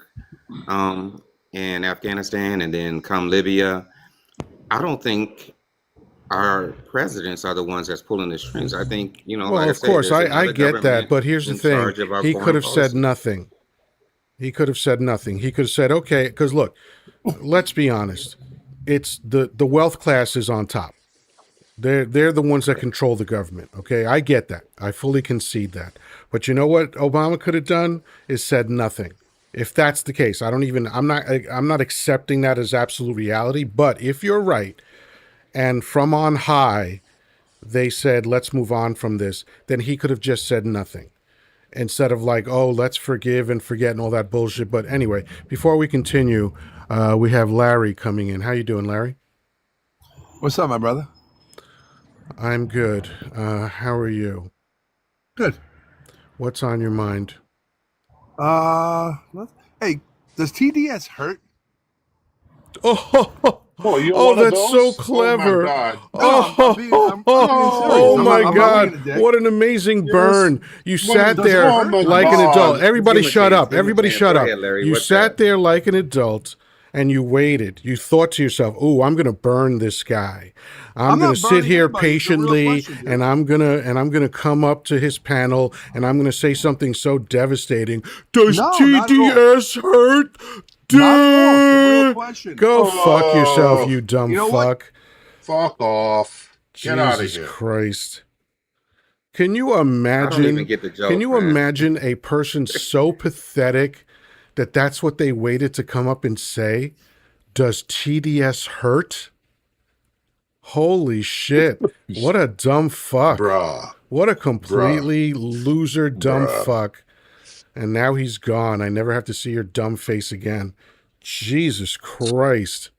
um, and Afghanistan, and then come Libya. I don't think our presidents are the ones that's pulling the strings. I think, Well, like I of say, course, there's I another get that, government but here's the in thing: charge of our he could foreign have said policy. nothing. He could have said nothing. He could have said, "Okay," because look, let's be honest. It's the wealth class is on top. They're the ones that control the government. Okay, I get that. I fully concede that. But you know what Obama could have done is said nothing. If that's the case, I'm not accepting that as absolute reality. But if you're right, and from on high they said let's move on from this, then he could have just said nothing instead of like, oh, let's forgive and forget and all that bullshit. But anyway, before we continue, we have Larry coming in. How you doing, Larry? What's up, my brother? I'm good. How are you? Good. What's on your mind? Uh, hey, does TDS hurt? Oh, oh, you're oh, one of that's so those? Oh my clever. God. No, I'm being serious. Oh I'm Oh, not, my I'm not God. being a dick. What an amazing yes. burn. You One of sat Does the, it there oh hurt? my like an adult. God. Everybody Give him a shut chance. up. Give him a Everybody chance. shut Go up. ahead, Larry. You What's sat that? there like an adult and you waited. You thought to yourself, "Oh, I'm going to burn this guy. I'm I'm going to not sit burning here anybody. It's a real patiently question, and dude. I'm going to come up to his panel and I'm going to say something so devastating. Does No, not at all. TDS hurt? Not at all. It's a real Duh. question. Go fuck yourself, Oh, you dumb You know what? fuck. fuck off. Get out of Jesus here. Christ. Can you I don't even imagine? get the Can joke, you man. imagine a person so pathetic that that's what they waited to come up and say? Does TDS hurt? Holy shit. What a dumb fuck. Bruh. What a Bruh. completely loser, dumb Bruh. fuck. And now he's gone. I never have to see your dumb face again. Jesus Christ.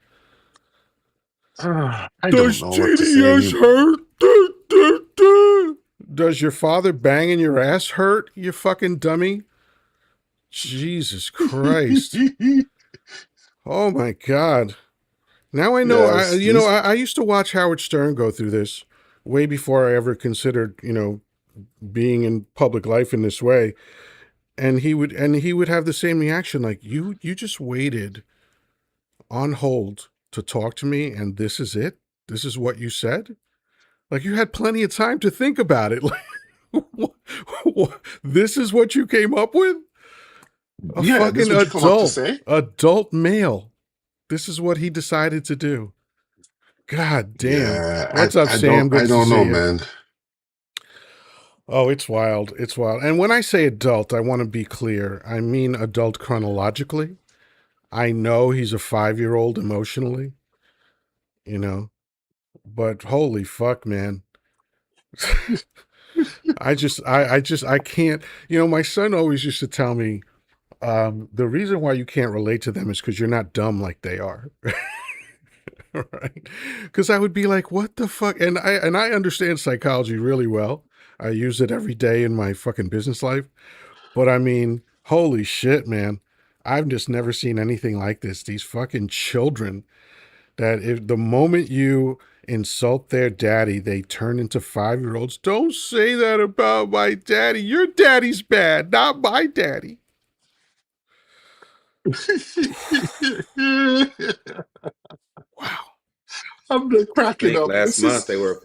I don't Does know what to say TDS anymore. hurt? Duh, duh, duh. Does your father banging your ass hurt, you fucking dummy? Jesus Christ. Oh my God. Now I know, Yes, these I used to watch Howard Stern go through this way before I ever considered, being in public life in this way. And he would have the same reaction. Like, you just waited on hold to talk to me. And this is it. This is what you said. Like, you had plenty of time to think about it. Like, this is what you came up with? A yeah, this is fucking what you come up to say? adult male. This is what he decided to do. God damn. Yeah, What's up, I Sam? don't Good I to don't see know, you. man. Oh, it's wild. It's wild. And when I say adult, I want to be clear. I mean adult chronologically. I know he's a 5-year-old emotionally, you know, but holy fuck, man. I can't, my son always used to tell me, the reason why you can't relate to them is because you're not dumb like they are. Right? Because I would be like, what the fuck? And I understand psychology really well. I use it every day in my fucking business life. But I mean, holy shit, man. I've just never seen anything like this. These fucking children that if the moment you insult their daddy, they turn into 5-year-olds. Don't say that about my daddy. Your daddy's bad, not my daddy. Wow. I'm like I cracking think up. last month they were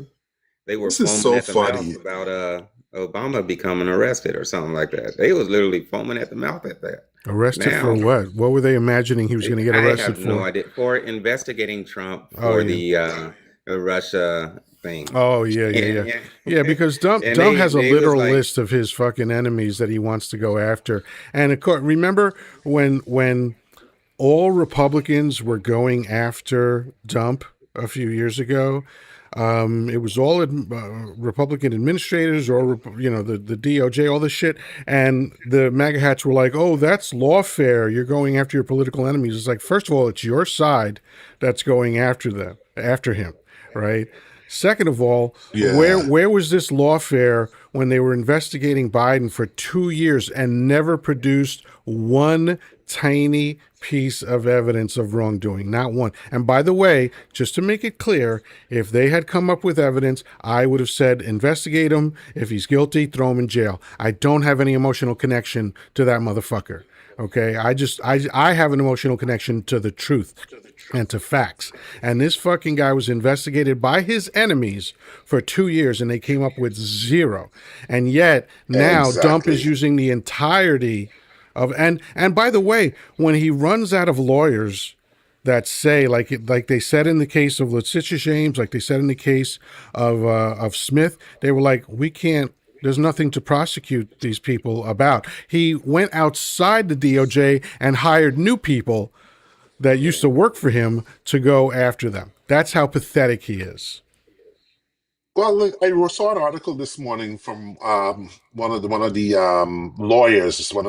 This is foaming so at the mouth funny. about Obama becoming arrested or something like that. They was literally foaming at the mouth at that. Arrested for Now what? What were they imagining he was going to get I arrested have no for? idea for investigating Trump Oh, for yeah. the Russia thing. Oh, yeah, yeah, yeah. And, Yeah, because Dump and Dump has a they was literal like, list of his fucking enemies that he wants to go after. And of course, remember when all Republicans were going after Dump a few years ago? It was all Republican administrators or, the DOJ, all this shit. And the MAGA hats were like, oh, that's lawfare. You're going after your political enemies. It's like, first of all, it's your side that's going after him, right? Second of all, where Yeah, was this lawfare when they were investigating Biden for 2 years and never produced one tiny piece of evidence of wrongdoing? Not one. And by the way, just to make it clear, if they had come up with evidence, I would have said investigate him. If he's guilty, throw him in jail. I don't have any emotional connection to that motherfucker. Okay, I have an emotional connection to the truth and to facts. And this fucking guy was investigated by his enemies for 2 years and they came up with zero. And yet now Dump is exactly. using the entirety of, and by the way, when he runs out of lawyers that say, like they said in the case of Letitia James, like they said in the case of Smith, they were like, we can't, there's nothing to prosecute these people about. He went outside the DOJ and hired new people that used to work for him to go after them. That's how pathetic he is. Well, look, I saw an article this morning from one of the lawyers, one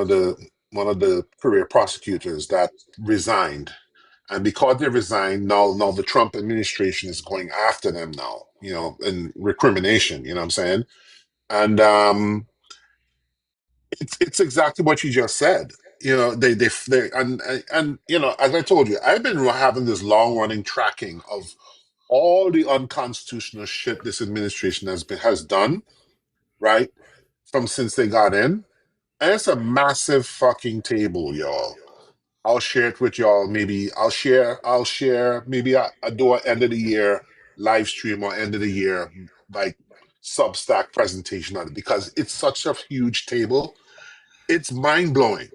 of the career prosecutors that resigned, and because they resigned, now the Trump administration is going after them now, and recrimination. You know what I'm saying? And it's exactly what you just said. They and as I told you, I've been having this long running tracking of all the unconstitutional shit this administration has done, right? From since they got in. And it's a massive fucking table, y'all. I'll share it with y'all. Maybe I'll share maybe I do an end of the year live stream or end of the year like Substack presentation on it because it's such a huge table. It's mind blowing.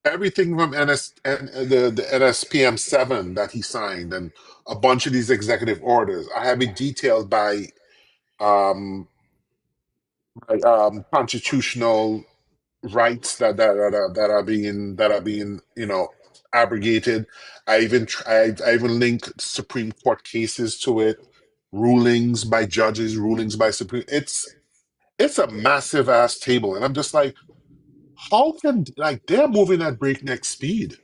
Everything from the NSPM 7 that he signed and a bunch of these executive orders. I have it detailed um, by constitutional rights that are being abrogated. I even link Supreme Court cases to it, rulings by judges, rulings by Supreme. It's a massive ass table, and I'm just like, how can like they're moving at breakneck speed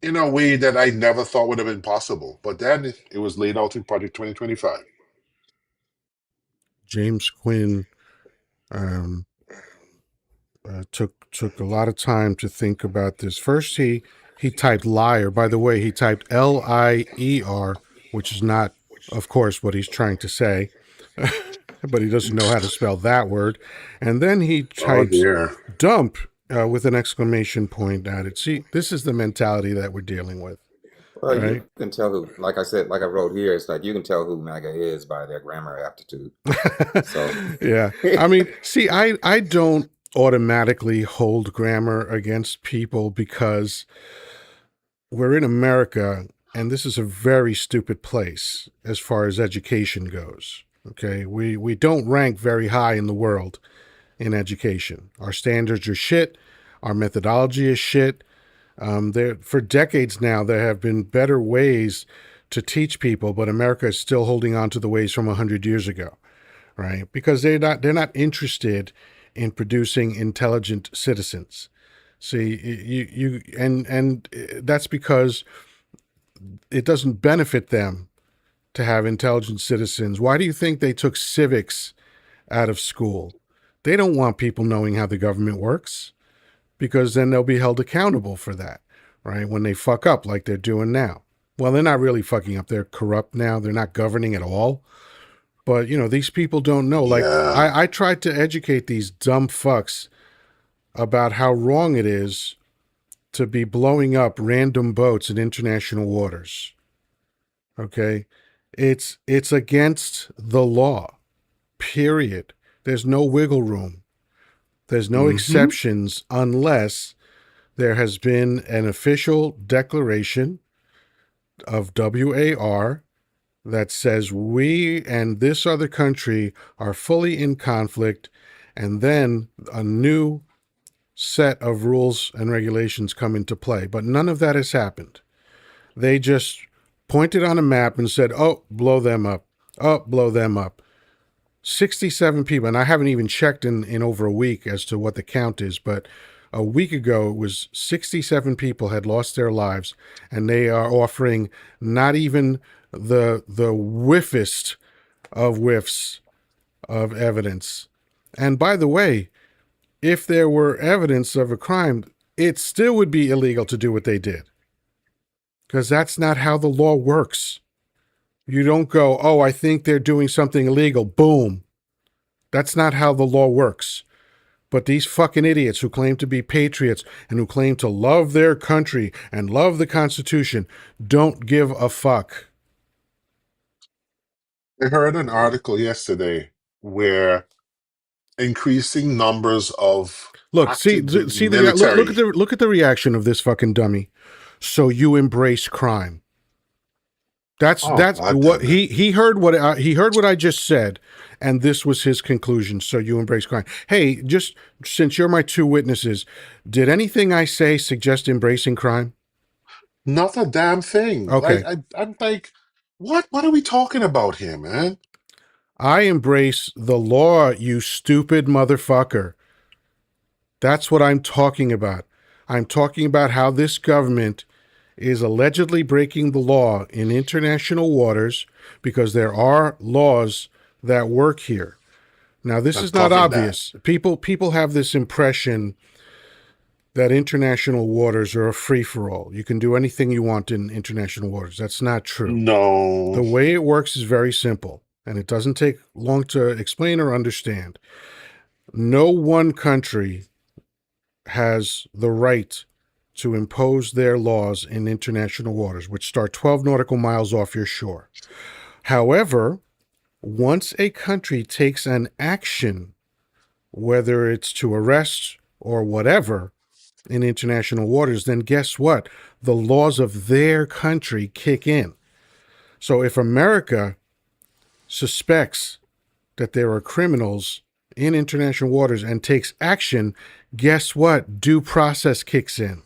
in a way that I never thought would have been possible. But then it was laid out in Project 2025. James Quinn um, took a lot of time to think about this. First, he typed liar. By the way, he typed LIER, which is not, of course, what he's trying to say, but he doesn't know how to spell that word. And then he Oh types dear. dump with an exclamation point added. See, this is the mentality that we're dealing with, Well, you right? can tell who, like I said, like I wrote here, it's like you can tell who MAGA is by their grammar aptitude. So, Yeah. I mean, see, I don't automatically hold grammar against people because we're in America and this is a very stupid place as far as education goes. Okay. We don't rank very high in the world in education. Our standards are shit. Our methodology is shit. There for decades now, there have been better ways to teach people, but America is still holding on to the ways from 100 years ago, right? Because they're not interested in producing intelligent citizens. See, and that's because it doesn't benefit them to have intelligent citizens. Why do you think they took civics out of school? They don't want people knowing how the government works because then they'll be held accountable for that, right? When they fuck up like they're doing now. Well, they're not really fucking up. They're corrupt now. They're not governing at all. But, these people don't know. Like, Yeah. I tried to educate these dumb fucks about how wrong it is to be blowing up random boats in international waters. Okay? It's against the law. Period. There's no wiggle room. There's no Hmm. exceptions unless there has been an official declaration of WAR that says we and this other country are fully in conflict, and then a new set of rules and regulations come into play. But none of that has happened. They just pointed on a map and said, "Oh, blow them up. Oh, blow them up." 67 people, and I haven't even checked in over a week as to what the count is, but a week ago it was 67 people had lost their lives, and they are offering not even the whiffest of whiffs of evidence. And by the way, if there were evidence of a crime, it still would be illegal to do what they did. Because that's not how the law works. You don't go, oh, I think they're doing something illegal. Boom. That's not how the law works. But these fucking idiots who claim to be patriots and who claim to love their country and love the Constitution don't give a fuck. I heard an article yesterday where increasing numbers of Look, active look at military. the reaction of this fucking dummy. So you embrace crime. Oh, That's God what damn it. he heard what I just said, and this was his conclusion. So you embrace crime. Hey, just since you're my two witnesses, did anything I say suggest embracing crime? Not a damn thing. Like, Okay, I'm like, what are we talking about here, man? I embrace the law, you stupid motherfucker. That's what I'm talking about. I'm talking about how this government is allegedly breaking the law in international waters because there are laws that work here. Now, this That is not govern that. obvious. People have this impression that international waters are a free-for-all. You can do anything you want in international waters. That's not true. No. The way it works is very simple, and it doesn't take long to explain or understand. No one country has the right to impose their laws in international waters, which start 12 nautical miles off your shore. However, once a country takes an action, whether it's to arrest or whatever, in international waters, then guess what? The laws of their country kick in. So if America suspects that there are criminals in international waters and takes action, guess what? Due process kicks in.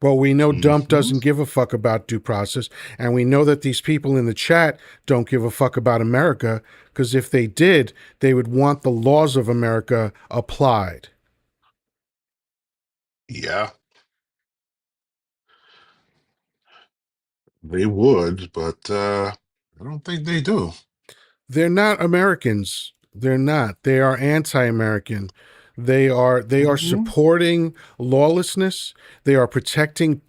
Well, we know Dump Mhm. doesn't give a fuck about due process, and we know that these people in the chat don't give a fuck about America, because if they did, they would want the laws of America applied. Yeah, they would, but I don't think they do. They're not Americans. They're not. They are anti-American. They are Mhm. supporting lawlessness. They are protecting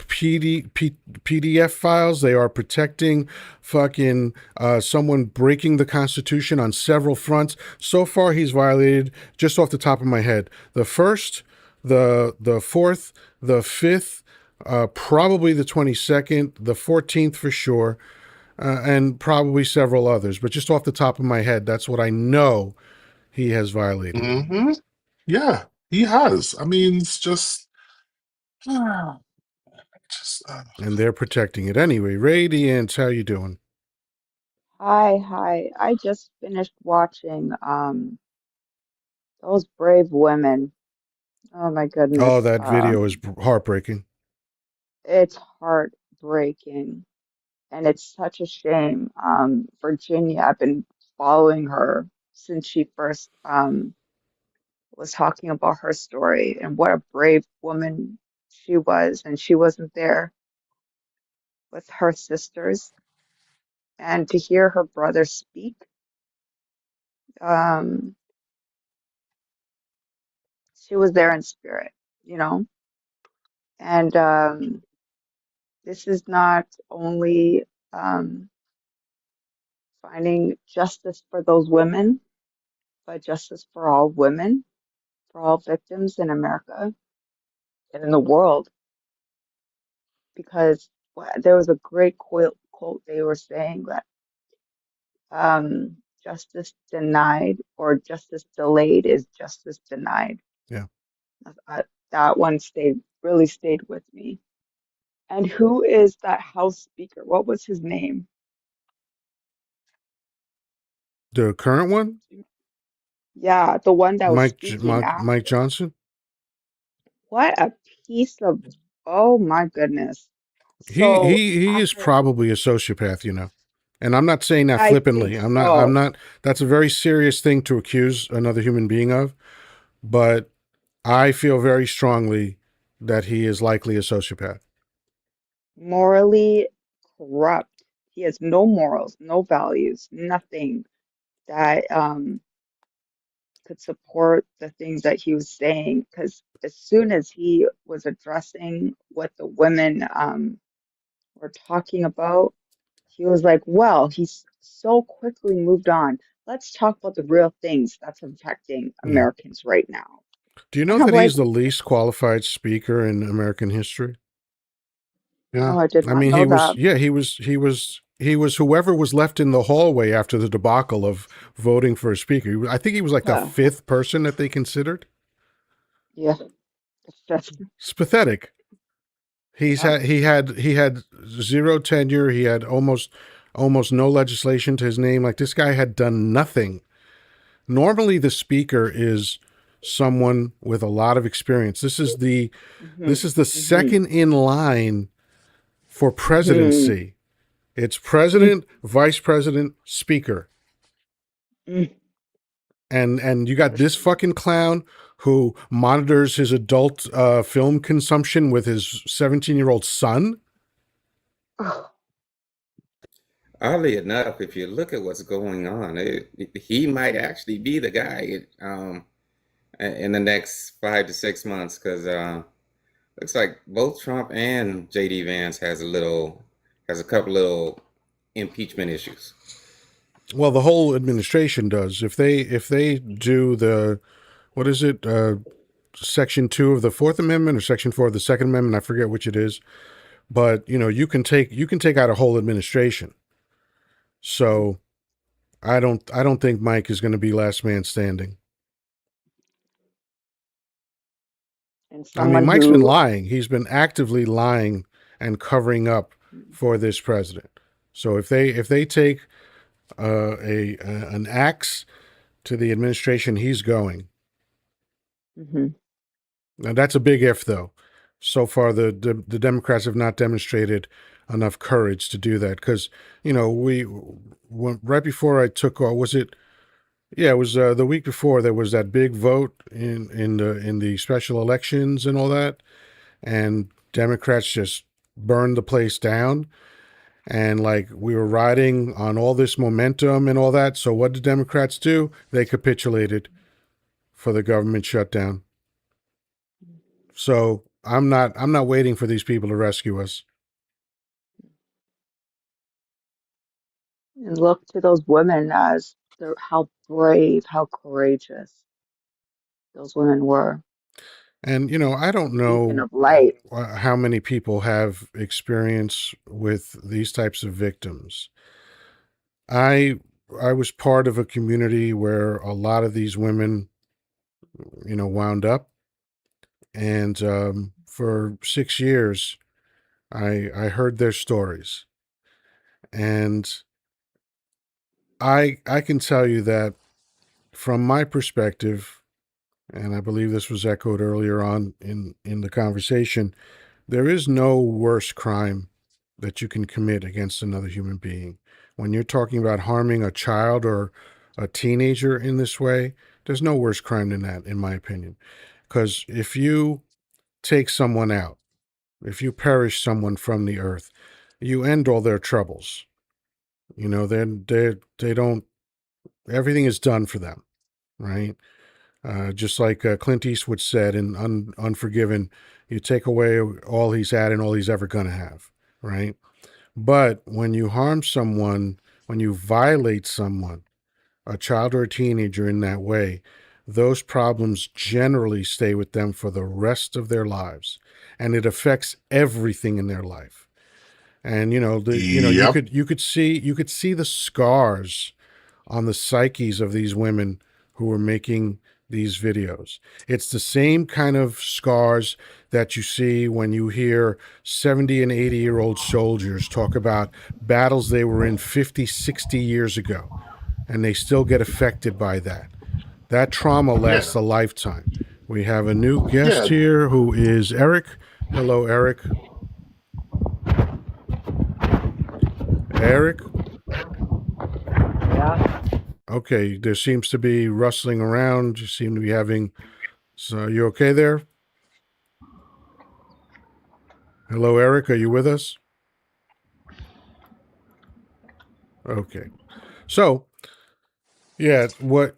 PDF files. They are protecting fucking someone breaking the Constitution on several fronts. So far, he's violated, just off the top of my head, the first, the fourth, the fifth, probably the 22nd, the 14th for sure, and probably several others. But just off the top of my head, that's what I know he has violated. Hmm. Yeah, he has. I mean, it's just And they're protecting it anyway. Radiance, how you doing? Hi, hi. I just finished watching those brave women. Oh my Oh, goodness. that video is heartbreaking. It's heartbreaking and it's such a shame. Virginia, I've been following her since she first was talking about her story and what a brave woman she was, and she wasn't there with her sisters. And to hear her brother speak, um, she was there in spirit, you know? And this is not only um, finding justice for those women, but justice for all women, for all victims in America and in the world. Because there was a great quote they were saying that justice denied or justice delayed is justice denied. Yeah. That one really stayed with me. And who is that House Speaker? What was his name? The current one, Yeah, the one that was speaking Mike after. Johnson. What a piece of, oh my goodness. So He is after, probably a sociopath, you know. And I'm not saying that I think flippantly. I'm so. not that's a very serious thing to accuse another human being of, but I feel very strongly that he is likely a sociopath. Morally corrupt. He has no morals, no values, nothing that could support the things that he was saying. Because as soon as he was addressing what the women were talking about, he was like, well, he's so quickly moved on. Let's talk about the real things that's affecting Yeah. Americans right now. Do you know And I'm that he's like, the least qualified speaker in American history? Yeah. oh, I did I not mean, know he was, that. yeah, he was whoever was left in the hallway after the debacle of voting for a speaker. I think he was like the Huh. fifth person that they considered. Yeah, it's just, It's pathetic. yeah. He had zero tenure. He had almost no legislation to his name. Like this guy had done nothing. Normally, the speaker is someone with a lot of experience. Hmm. This is the Hmm. second in line for Hmm. presidency. It's president, vice president, speaker. Mm. And you got this fucking clown who monitors his adult film consumption with his 17-year-old son. Oh, Oddly enough, if you look at what's going on, he might actually be the guy in the next 5 to 6 months because looks like both Trump and JD Vance has a couple little impeachment issues. Well, the whole administration does. If they do the what is it, Section 2 of the Fourth Amendment or Section 4 of the Second Amendment, I forget which it is, but you know you can take out a whole administration. So I don't think Mike is going to be last man standing. and I mean, someone Mike's been who, lying. He's been actively lying and covering up for this president. So if they take a an axe to the administration, he's going. mhm, Now that's a big if, though. So far, the Democrats have not demonstrated enough courage to do that because you know right before I took was it yeah it was the week before there was that big vote in the special elections and all that, and Democrats just burned the place down. And like we were riding on all this momentum and all that. So what did Democrats do? They capitulated for the government shutdown. So I'm not waiting for these people to rescue us. and look to those women as how brave, how courageous those women were. And you know, I don't Beacon know of light. how many people have experience with these types of victims. I I was part of a community where a lot of these women, you know, wound up, and for 6 years, I heard their stories, and I can tell you that from my perspective, and I believe this was echoed earlier on in the conversation, there is no worse crime that you can commit against another human being. When you're talking about harming a child or a teenager in this way, there's no worse crime than that, in my opinion. Because if you take someone out, if you perish someone from the earth, you end all their troubles. You know, they don't, everything is done for them, right? Just like Clint Eastwood said in Unforgiven, you take away all he's had and all he's ever going to have, right? But when you harm someone, when you violate someone, a child or a teenager in that way, those problems generally stay with them for the rest of their lives. And it affects everything in their life. And Yep. you could see the scars on the psyches of these women who were making these videos. It's the same kind of scars that you see when you hear 70 and 80-year-old soldiers talk about battles they were in 50, 60 years ago, and they still get affected by that. That trauma lasts Yeah. a lifetime. We have a new guest Yeah. here who is Eric. Hello, Eric. Eric? Yeah. Okay, there seems to be rustling around. You seem to be having. So, you okay there? Hello, Eric. Are you with us? Okay. So, yeah, what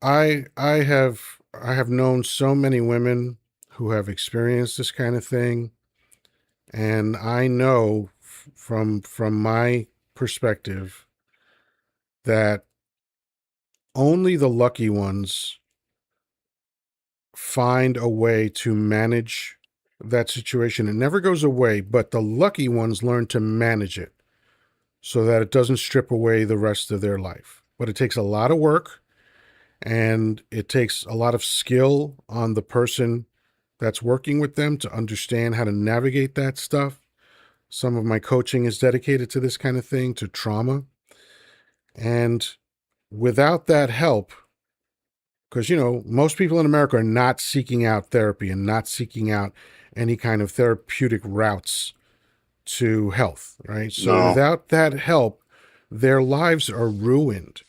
I have known so many women who have experienced this kind of thing, and I know from my perspective that only the lucky ones find a way to manage that situation. It never goes away, but the lucky ones learn to manage it so that it doesn't strip away the rest of their life. But it takes a lot of work and it takes a lot of skill on the person that's working with them to understand how to navigate that stuff. Some of my coaching is dedicated to this kind of thing, to trauma. And without that help, because, most people in America are not seeking out therapy and not seeking out any kind of therapeutic routes to health, right? So No. without that help, their lives are ruined.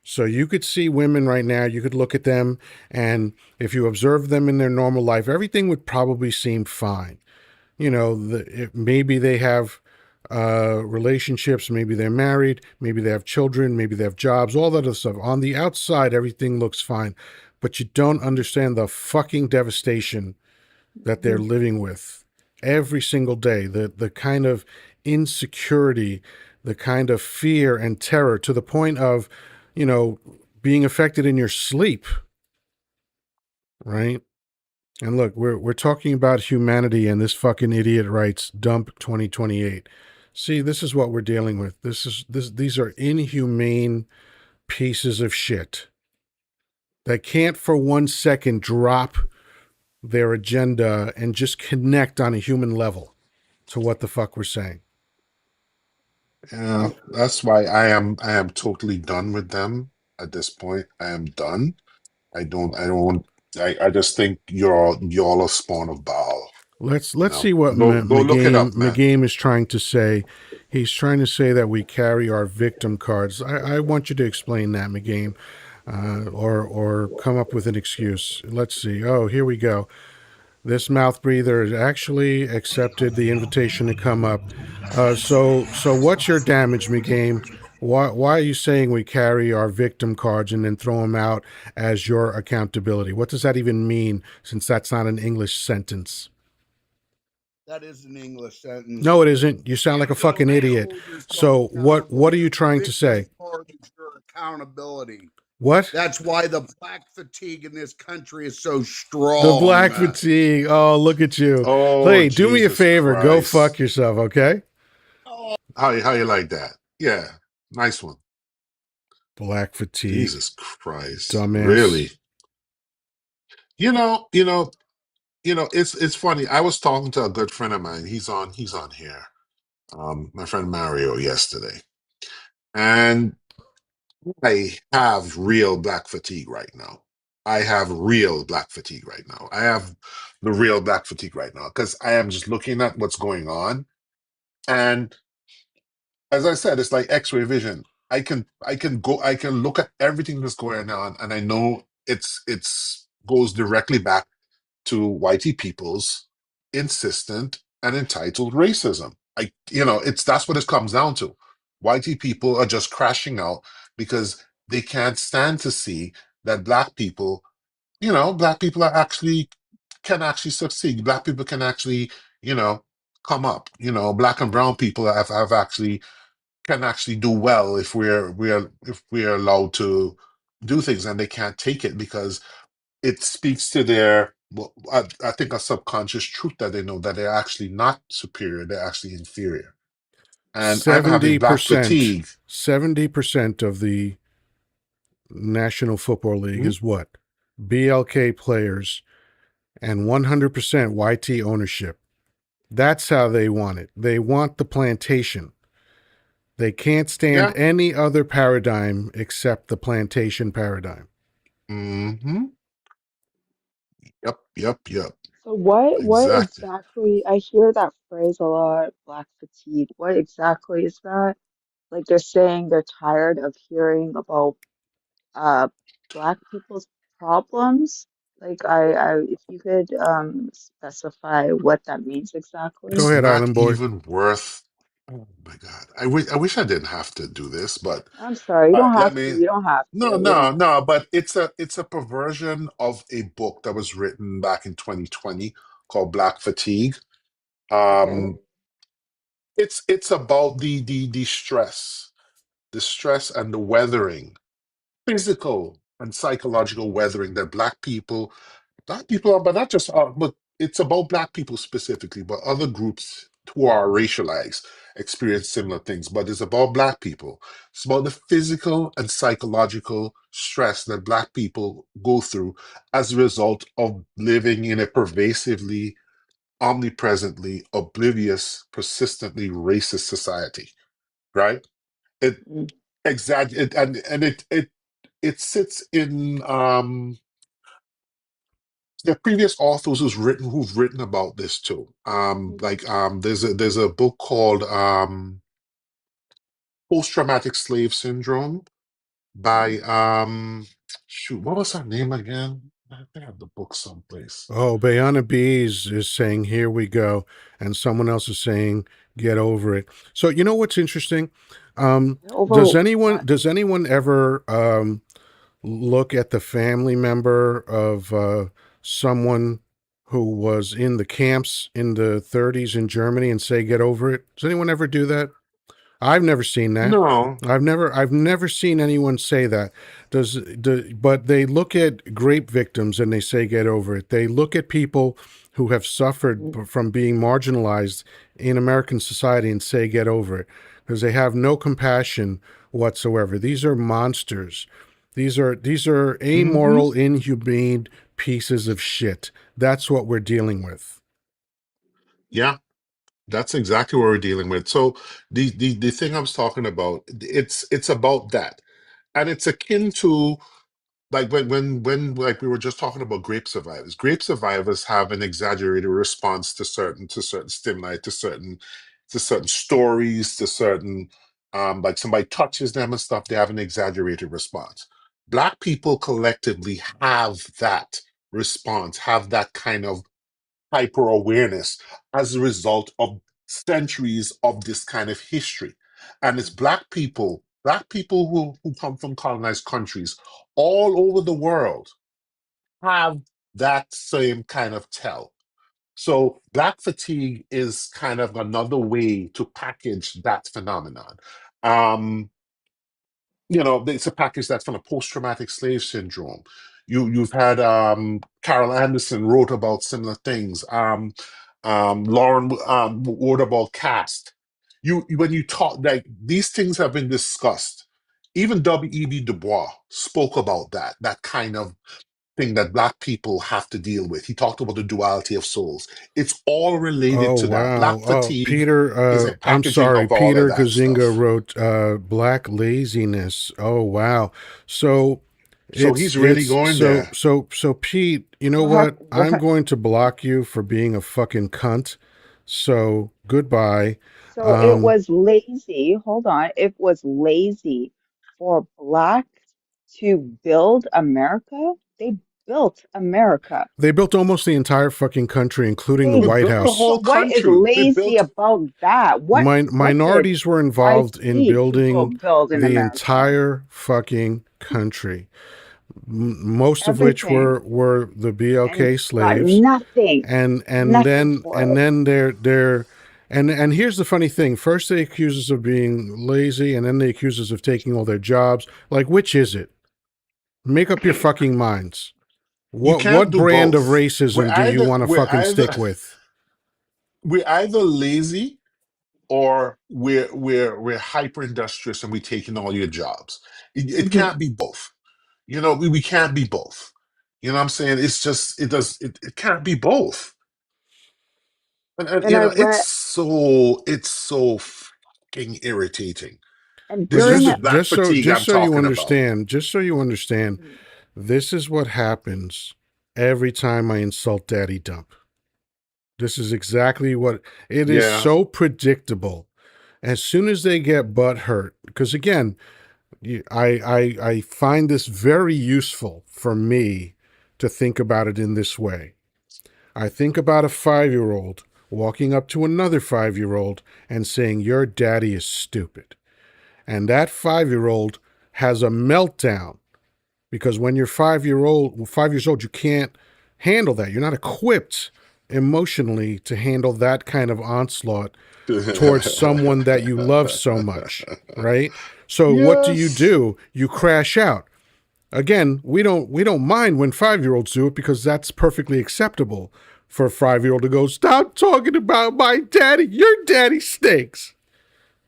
So you could see women right now, you could look at them, and if you observe them in their normal life, everything would probably seem fine. Maybe they have relationships, maybe they're married, maybe they have children, maybe they have jobs, all that other stuff. On the outside, everything looks fine, but you don't understand the fucking devastation that they're Mhm. living with every single day. The kind of insecurity, the kind of fear and terror to the point of, you know, being affected in your sleep, right? And look, we're talking about humanity, and this fucking idiot writes dump 2028. See, this is what we're dealing with. These are inhumane pieces of shit that can't for 1 second drop their agenda and just connect on a human level to what the fuck we're saying. Yeah, that's why I am totally done with them at this point. I am done. I just think you're all a spawn of Baal. Let's see what Go look it up, man. McGame is trying to say. He's trying to say that we carry our victim cards. I want you to explain that, McGame, or come up with an excuse. Let's see. Oh, here we go. This mouth breather has actually accepted the invitation to come up. So what's your damage, McGame? Why are you saying we carry our victim cards and then throw them out as your accountability? What does that even mean, since that's not an English sentence? That is an English sentence. No, it isn't. You sound like a fucking idiot. Hold yourself So what are you accountable. trying to Victim say? part is your accountability. What? That's why the black fatigue in this country is so The strong. black fatigue. Oh, look at you. Oh, Hey, do me a Jesus favor. Go Christ. fuck yourself, okay? How you like that? Yeah. Nice one. Black fatigue. Jesus Christ. Dumbass. Really? You know, you know, it's funny. I was talking to a good friend of mine. He's on here. My friend Mario yesterday. And I have real black fatigue right now. I have real black fatigue right now. I have the real black fatigue right now because I am just looking at what's going on. And as I said, it's like X-ray vision. I can look at everything that's going on, and I know it's goes directly back to whitey people's insistent and entitled racism. It's that's what it comes down to. Whitey people are just crashing out because they can't stand to see that black people can actually succeed. Black people can actually, come up. Black and brown people have actually can actually do well if we're allowed to do things, and they can't take it because it speaks to their, well, I think, a subconscious truth that they know that they're actually not superior, they're actually inferior. And I'm having black 70%. fatigue. 70% of the National Football League Mhm. is what? BLK players and 100% YT ownership. That's how they want it. They want the plantation. They can't stand Yeah. any other paradigm except the plantation paradigm. Hmm. Yep, yep, yep. So what Exactly. exactly, I hear that phrase a lot, black fatigue. What exactly is that? like they're saying they're tired of hearing about uh Black people's problems. Like if you could specify what that means Go exactly. It's ahead, not Island Boy. even worth. Oh my God. I wish I didn't have to do this, but I'm sorry, you all right, don't let have to. me. You don't have to. No, You don't no, have no, to. but it's a perversion of a book that was written back in 2020 called Black Fatigue. Okay. Um, it's about the stress and the weathering, physical and psychological weathering that black people are, but not just but it's about black people specifically, but other groups who are racialized experience similar things. But it's about black people. It's about the physical and psychological stress that black people go through as a result of living in a pervasively, omnipresently, oblivious, persistently racist society. Right? It Mm, it sits in there are previous authors who've written about this too. There's a book called Post Traumatic Slave Syndrome mm. by shoot, what was her name again? I think I have the book someplace. Oh, Bayana Bees is saying, here we go. And someone else is saying, get over it. So, you know what's interesting? Um, Over what? does anyone ever look at the family member of someone who was in the camps in the 30s in Germany and say, get over it? Does anyone ever do that? I've never seen that. No. I've never seen anyone say that. But they look at grape victims and they say get over it. They look at people who have suffered Mm, from being marginalized in American society and say get over it because they have no compassion whatsoever. These are monsters. These are Hmm. amoral, inhumane pieces of shit. That's what we're dealing with. Yeah, that's exactly what we're dealing with. So the thing I was talking about, it's about that. And it's akin to like when like we were just talking about grape survivors have an exaggerated response to certain stimuli, to certain stories, to certain like somebody touches them and stuff, they have an exaggerated response. Black people collectively have that response, have that kind of hyper awareness as a result of centuries of this kind of history. And it's black people who come from colonized countries all over the world have that same kind of tell. So black fatigue is kind of another way to package that phenomenon. Um, it's a package that's from a post-traumatic slave syndrome. You've had Carol Anderson wrote about similar things. Lauren wrote about caste. When you talk like these things have been discussed. Even W.E.B. Du Bois spoke about that kind of thing that black people have to deal with. He talked about the duality of souls. It's all related Oh to that. wow! Black Oh, fatigue Peter. is a I'm packaging sorry. of all of Peter that Gazinga stuff. wrote "Black Laziness." Oh wow! So So he's really it's going there. so Pete. You know what hap what? what I'm hap going to block you for being a fucking cunt. So goodbye. So it Um, was lazy. Hold on. It was lazy for Black to build America. They built America. they built almost the entire fucking country, including the They We White built the did. House. So whole what is country. We lazy built. about that? What did Minorities were involved in IT people building build in the America? entire fucking country. Most of which Everything. were the And BLK got slaves, nothing. Nothing for and it. then they're and here's the funny thing: first they accuse us of being lazy, and then they accuse us of taking all their jobs. Like, which is it? Make up your fucking minds. You can't What do brand of both. racism do you want to fucking stick with? We're either lazy or we're hyper industrious and we're taking all your jobs. It Hmm. can't be both. We can't be both. You know what I'm saying? It's just it can't be both. And And I read, it's so fucking irritating. and This is during the it, black fatigue I'm talking about. Just so you understand, this is what happens every time I insult Daddy Dump. This is exactly what it is. Yeah. So predictable. As soon as they get butt hurt, because again, I find this very useful for me to think about it in this way. I think about a 5-year-old walking up to another 5-year-old and saying, "Your daddy is stupid." And that 5-year-old has a meltdown because when you're 5 years old, you can't handle that. You're not equipped emotionally to handle that kind of onslaught towards someone that you love so much, right? So what Yes. do? You crash out. Again, we don't mind when 5-year-olds do it because that's perfectly acceptable for a 5-year-old to go, "Stop talking about my daddy. Your daddy stinks."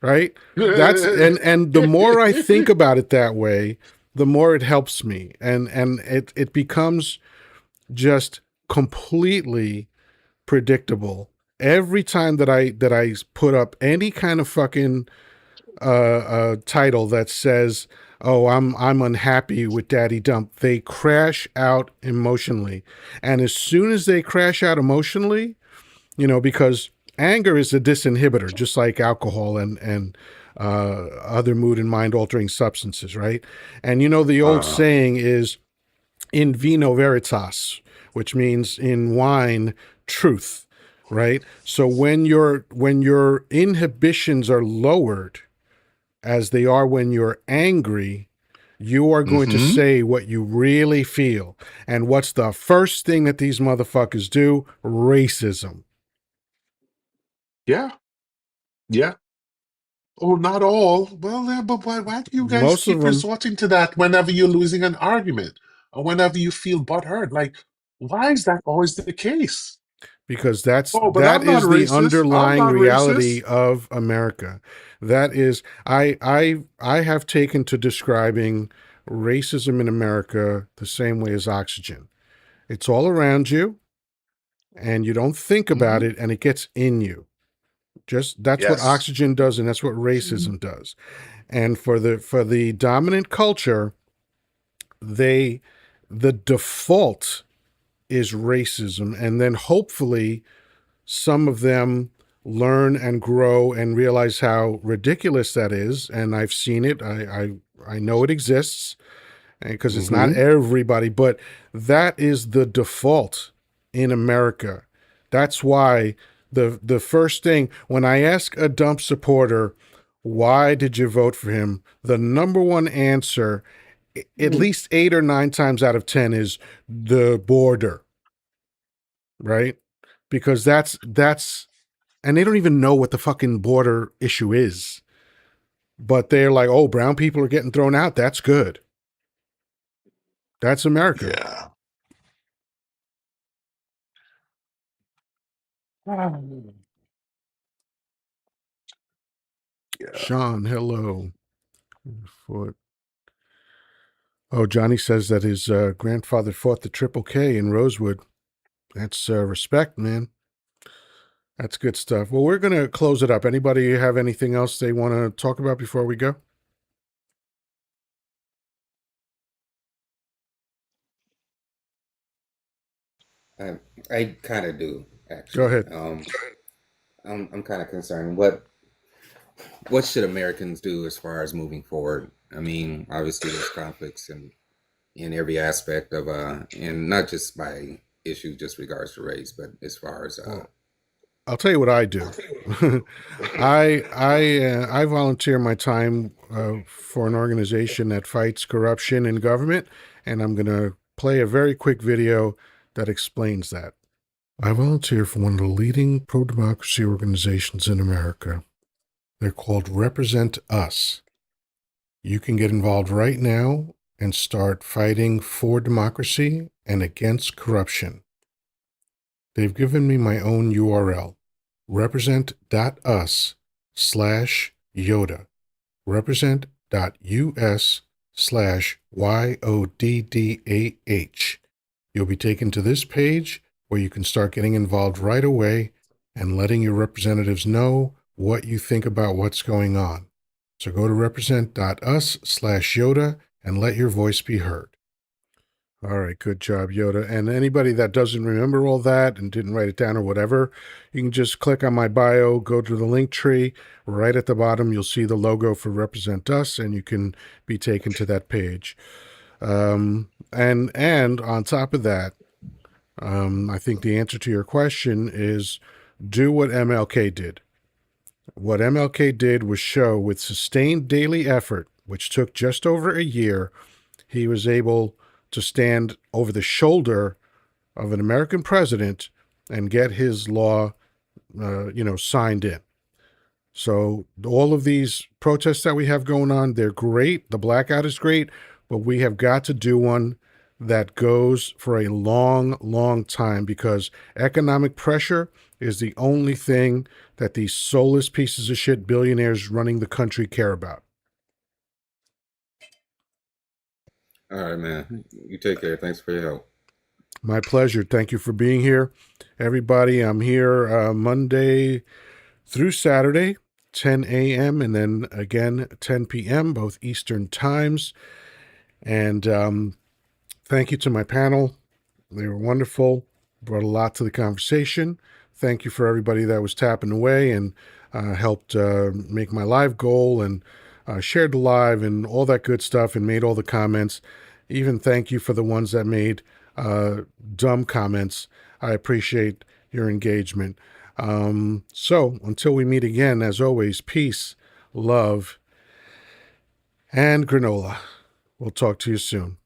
Right? That's and the more I think about it that way, the more it helps me. And it becomes just completely predictable. Every time that I put up any kind of fucking title that says, "Oh, I'm unhappy with Daddy Dump," they crash out emotionally. And as soon as they crash out emotionally, because anger is a disinhibitor, just like alcohol and other mood and mind altering substances, right? And the old uh, saying is "in vino veritas," which means in wine truth, right? So when your inhibitions are lowered, as they are when you're angry, you are going to mm-hmm. say what you really feel. And what's the first thing that these motherfuckers do? Racism. Yeah. Yeah. Oh, not all. Well, yeah, but why do you guys Most of keep them, resorting to that whenever you're losing an argument or whenever you feel butthurt? Like, why is that always the case? because that's Oh, but that I'm not is the racist. I'm underlying not reality racist. of America. That is, I have taken to describing racism in America the same way as oxygen. It's all around you, and you don't think Hmm. about it, and it gets in you. Just that's what Yes. oxygen does, and that's what racism does. And for the dominant culture, they the default is racism, and then hopefully some of them learn and grow and realize how ridiculous that is. And I've seen it. I know it exists because it's not Hmm. everybody, but that is the default in America. That's why the first thing when I ask a Dump supporter, "Why did you vote for him?" the number one answer, at least 8 or 9 times out of 10, is the border, right? Because that's and they don't even know what the fucking border issue is. But they're like, "Oh, brown people are getting thrown out. That's good." That's America. Yeah. Yeah. Sean, hello. For Oh, Johnny says that his grandfather fought the Triple K in Rosewood. That's respect, man. That's good stuff. Well, we're gonna close it up. Anybody have anything else they want to talk about before we go? I, I kind of do Go actually. ahead. I'm kind of concerned. What should Americans do as far as moving forward? I mean, obviously there's conflicts in every aspect of and not just by issue just regards to race, but as far as Well, I'll tell you what I do. I volunteer my time for an organization that fights corruption in government, and I'm gonna play a very quick video that explains that. I volunteer for one of the leading pro-democracy organizations in America. They're called Represent Us. You can get involved right now and start fighting for democracy and against corruption. They've given me my own URL, represent.us/Yoddah, represent.us/YODDAH. You'll be taken to this page where you can start getting involved right away and letting your representatives know what you think about what's going on. So go to represent.us/Yoddah and let your voice be heard. All right, good job, Yoda. And anybody that doesn't remember all that and didn't write it down or whatever, you can just click on my bio, go to the link tree. Right at the bottom, you'll see the logo for Represent Us, and you can be taken to that page. And on top of that, I think the answer to your question is do what MLK did. What MLK did was show with sustained daily effort, which took just over a year, he was able to stand over the shoulder of an American president and get his law, signed in. So all of these protests that we have going on, they're great. The blackout is great, but we have got to do one that goes for a long, long time because economic pressure is the only thing that these soulless pieces of shit billionaires running the country care about. All right, man. You take care. Thanks for your help. My pleasure. Thank you for being here. Everybody, I'm here Monday through Saturday, 10 a.m. and then again 10 p.m., both Eastern times. And thank you to my panel. They were wonderful, brought a lot to the conversation. Thank you for everybody that was tapping away and helped make my live goal and shared the live and all that good stuff and made all the comments. Even thank you for the ones that made dumb comments. I appreciate your engagement. So until we meet again, as always, peace, love, and granola. We'll talk to you soon.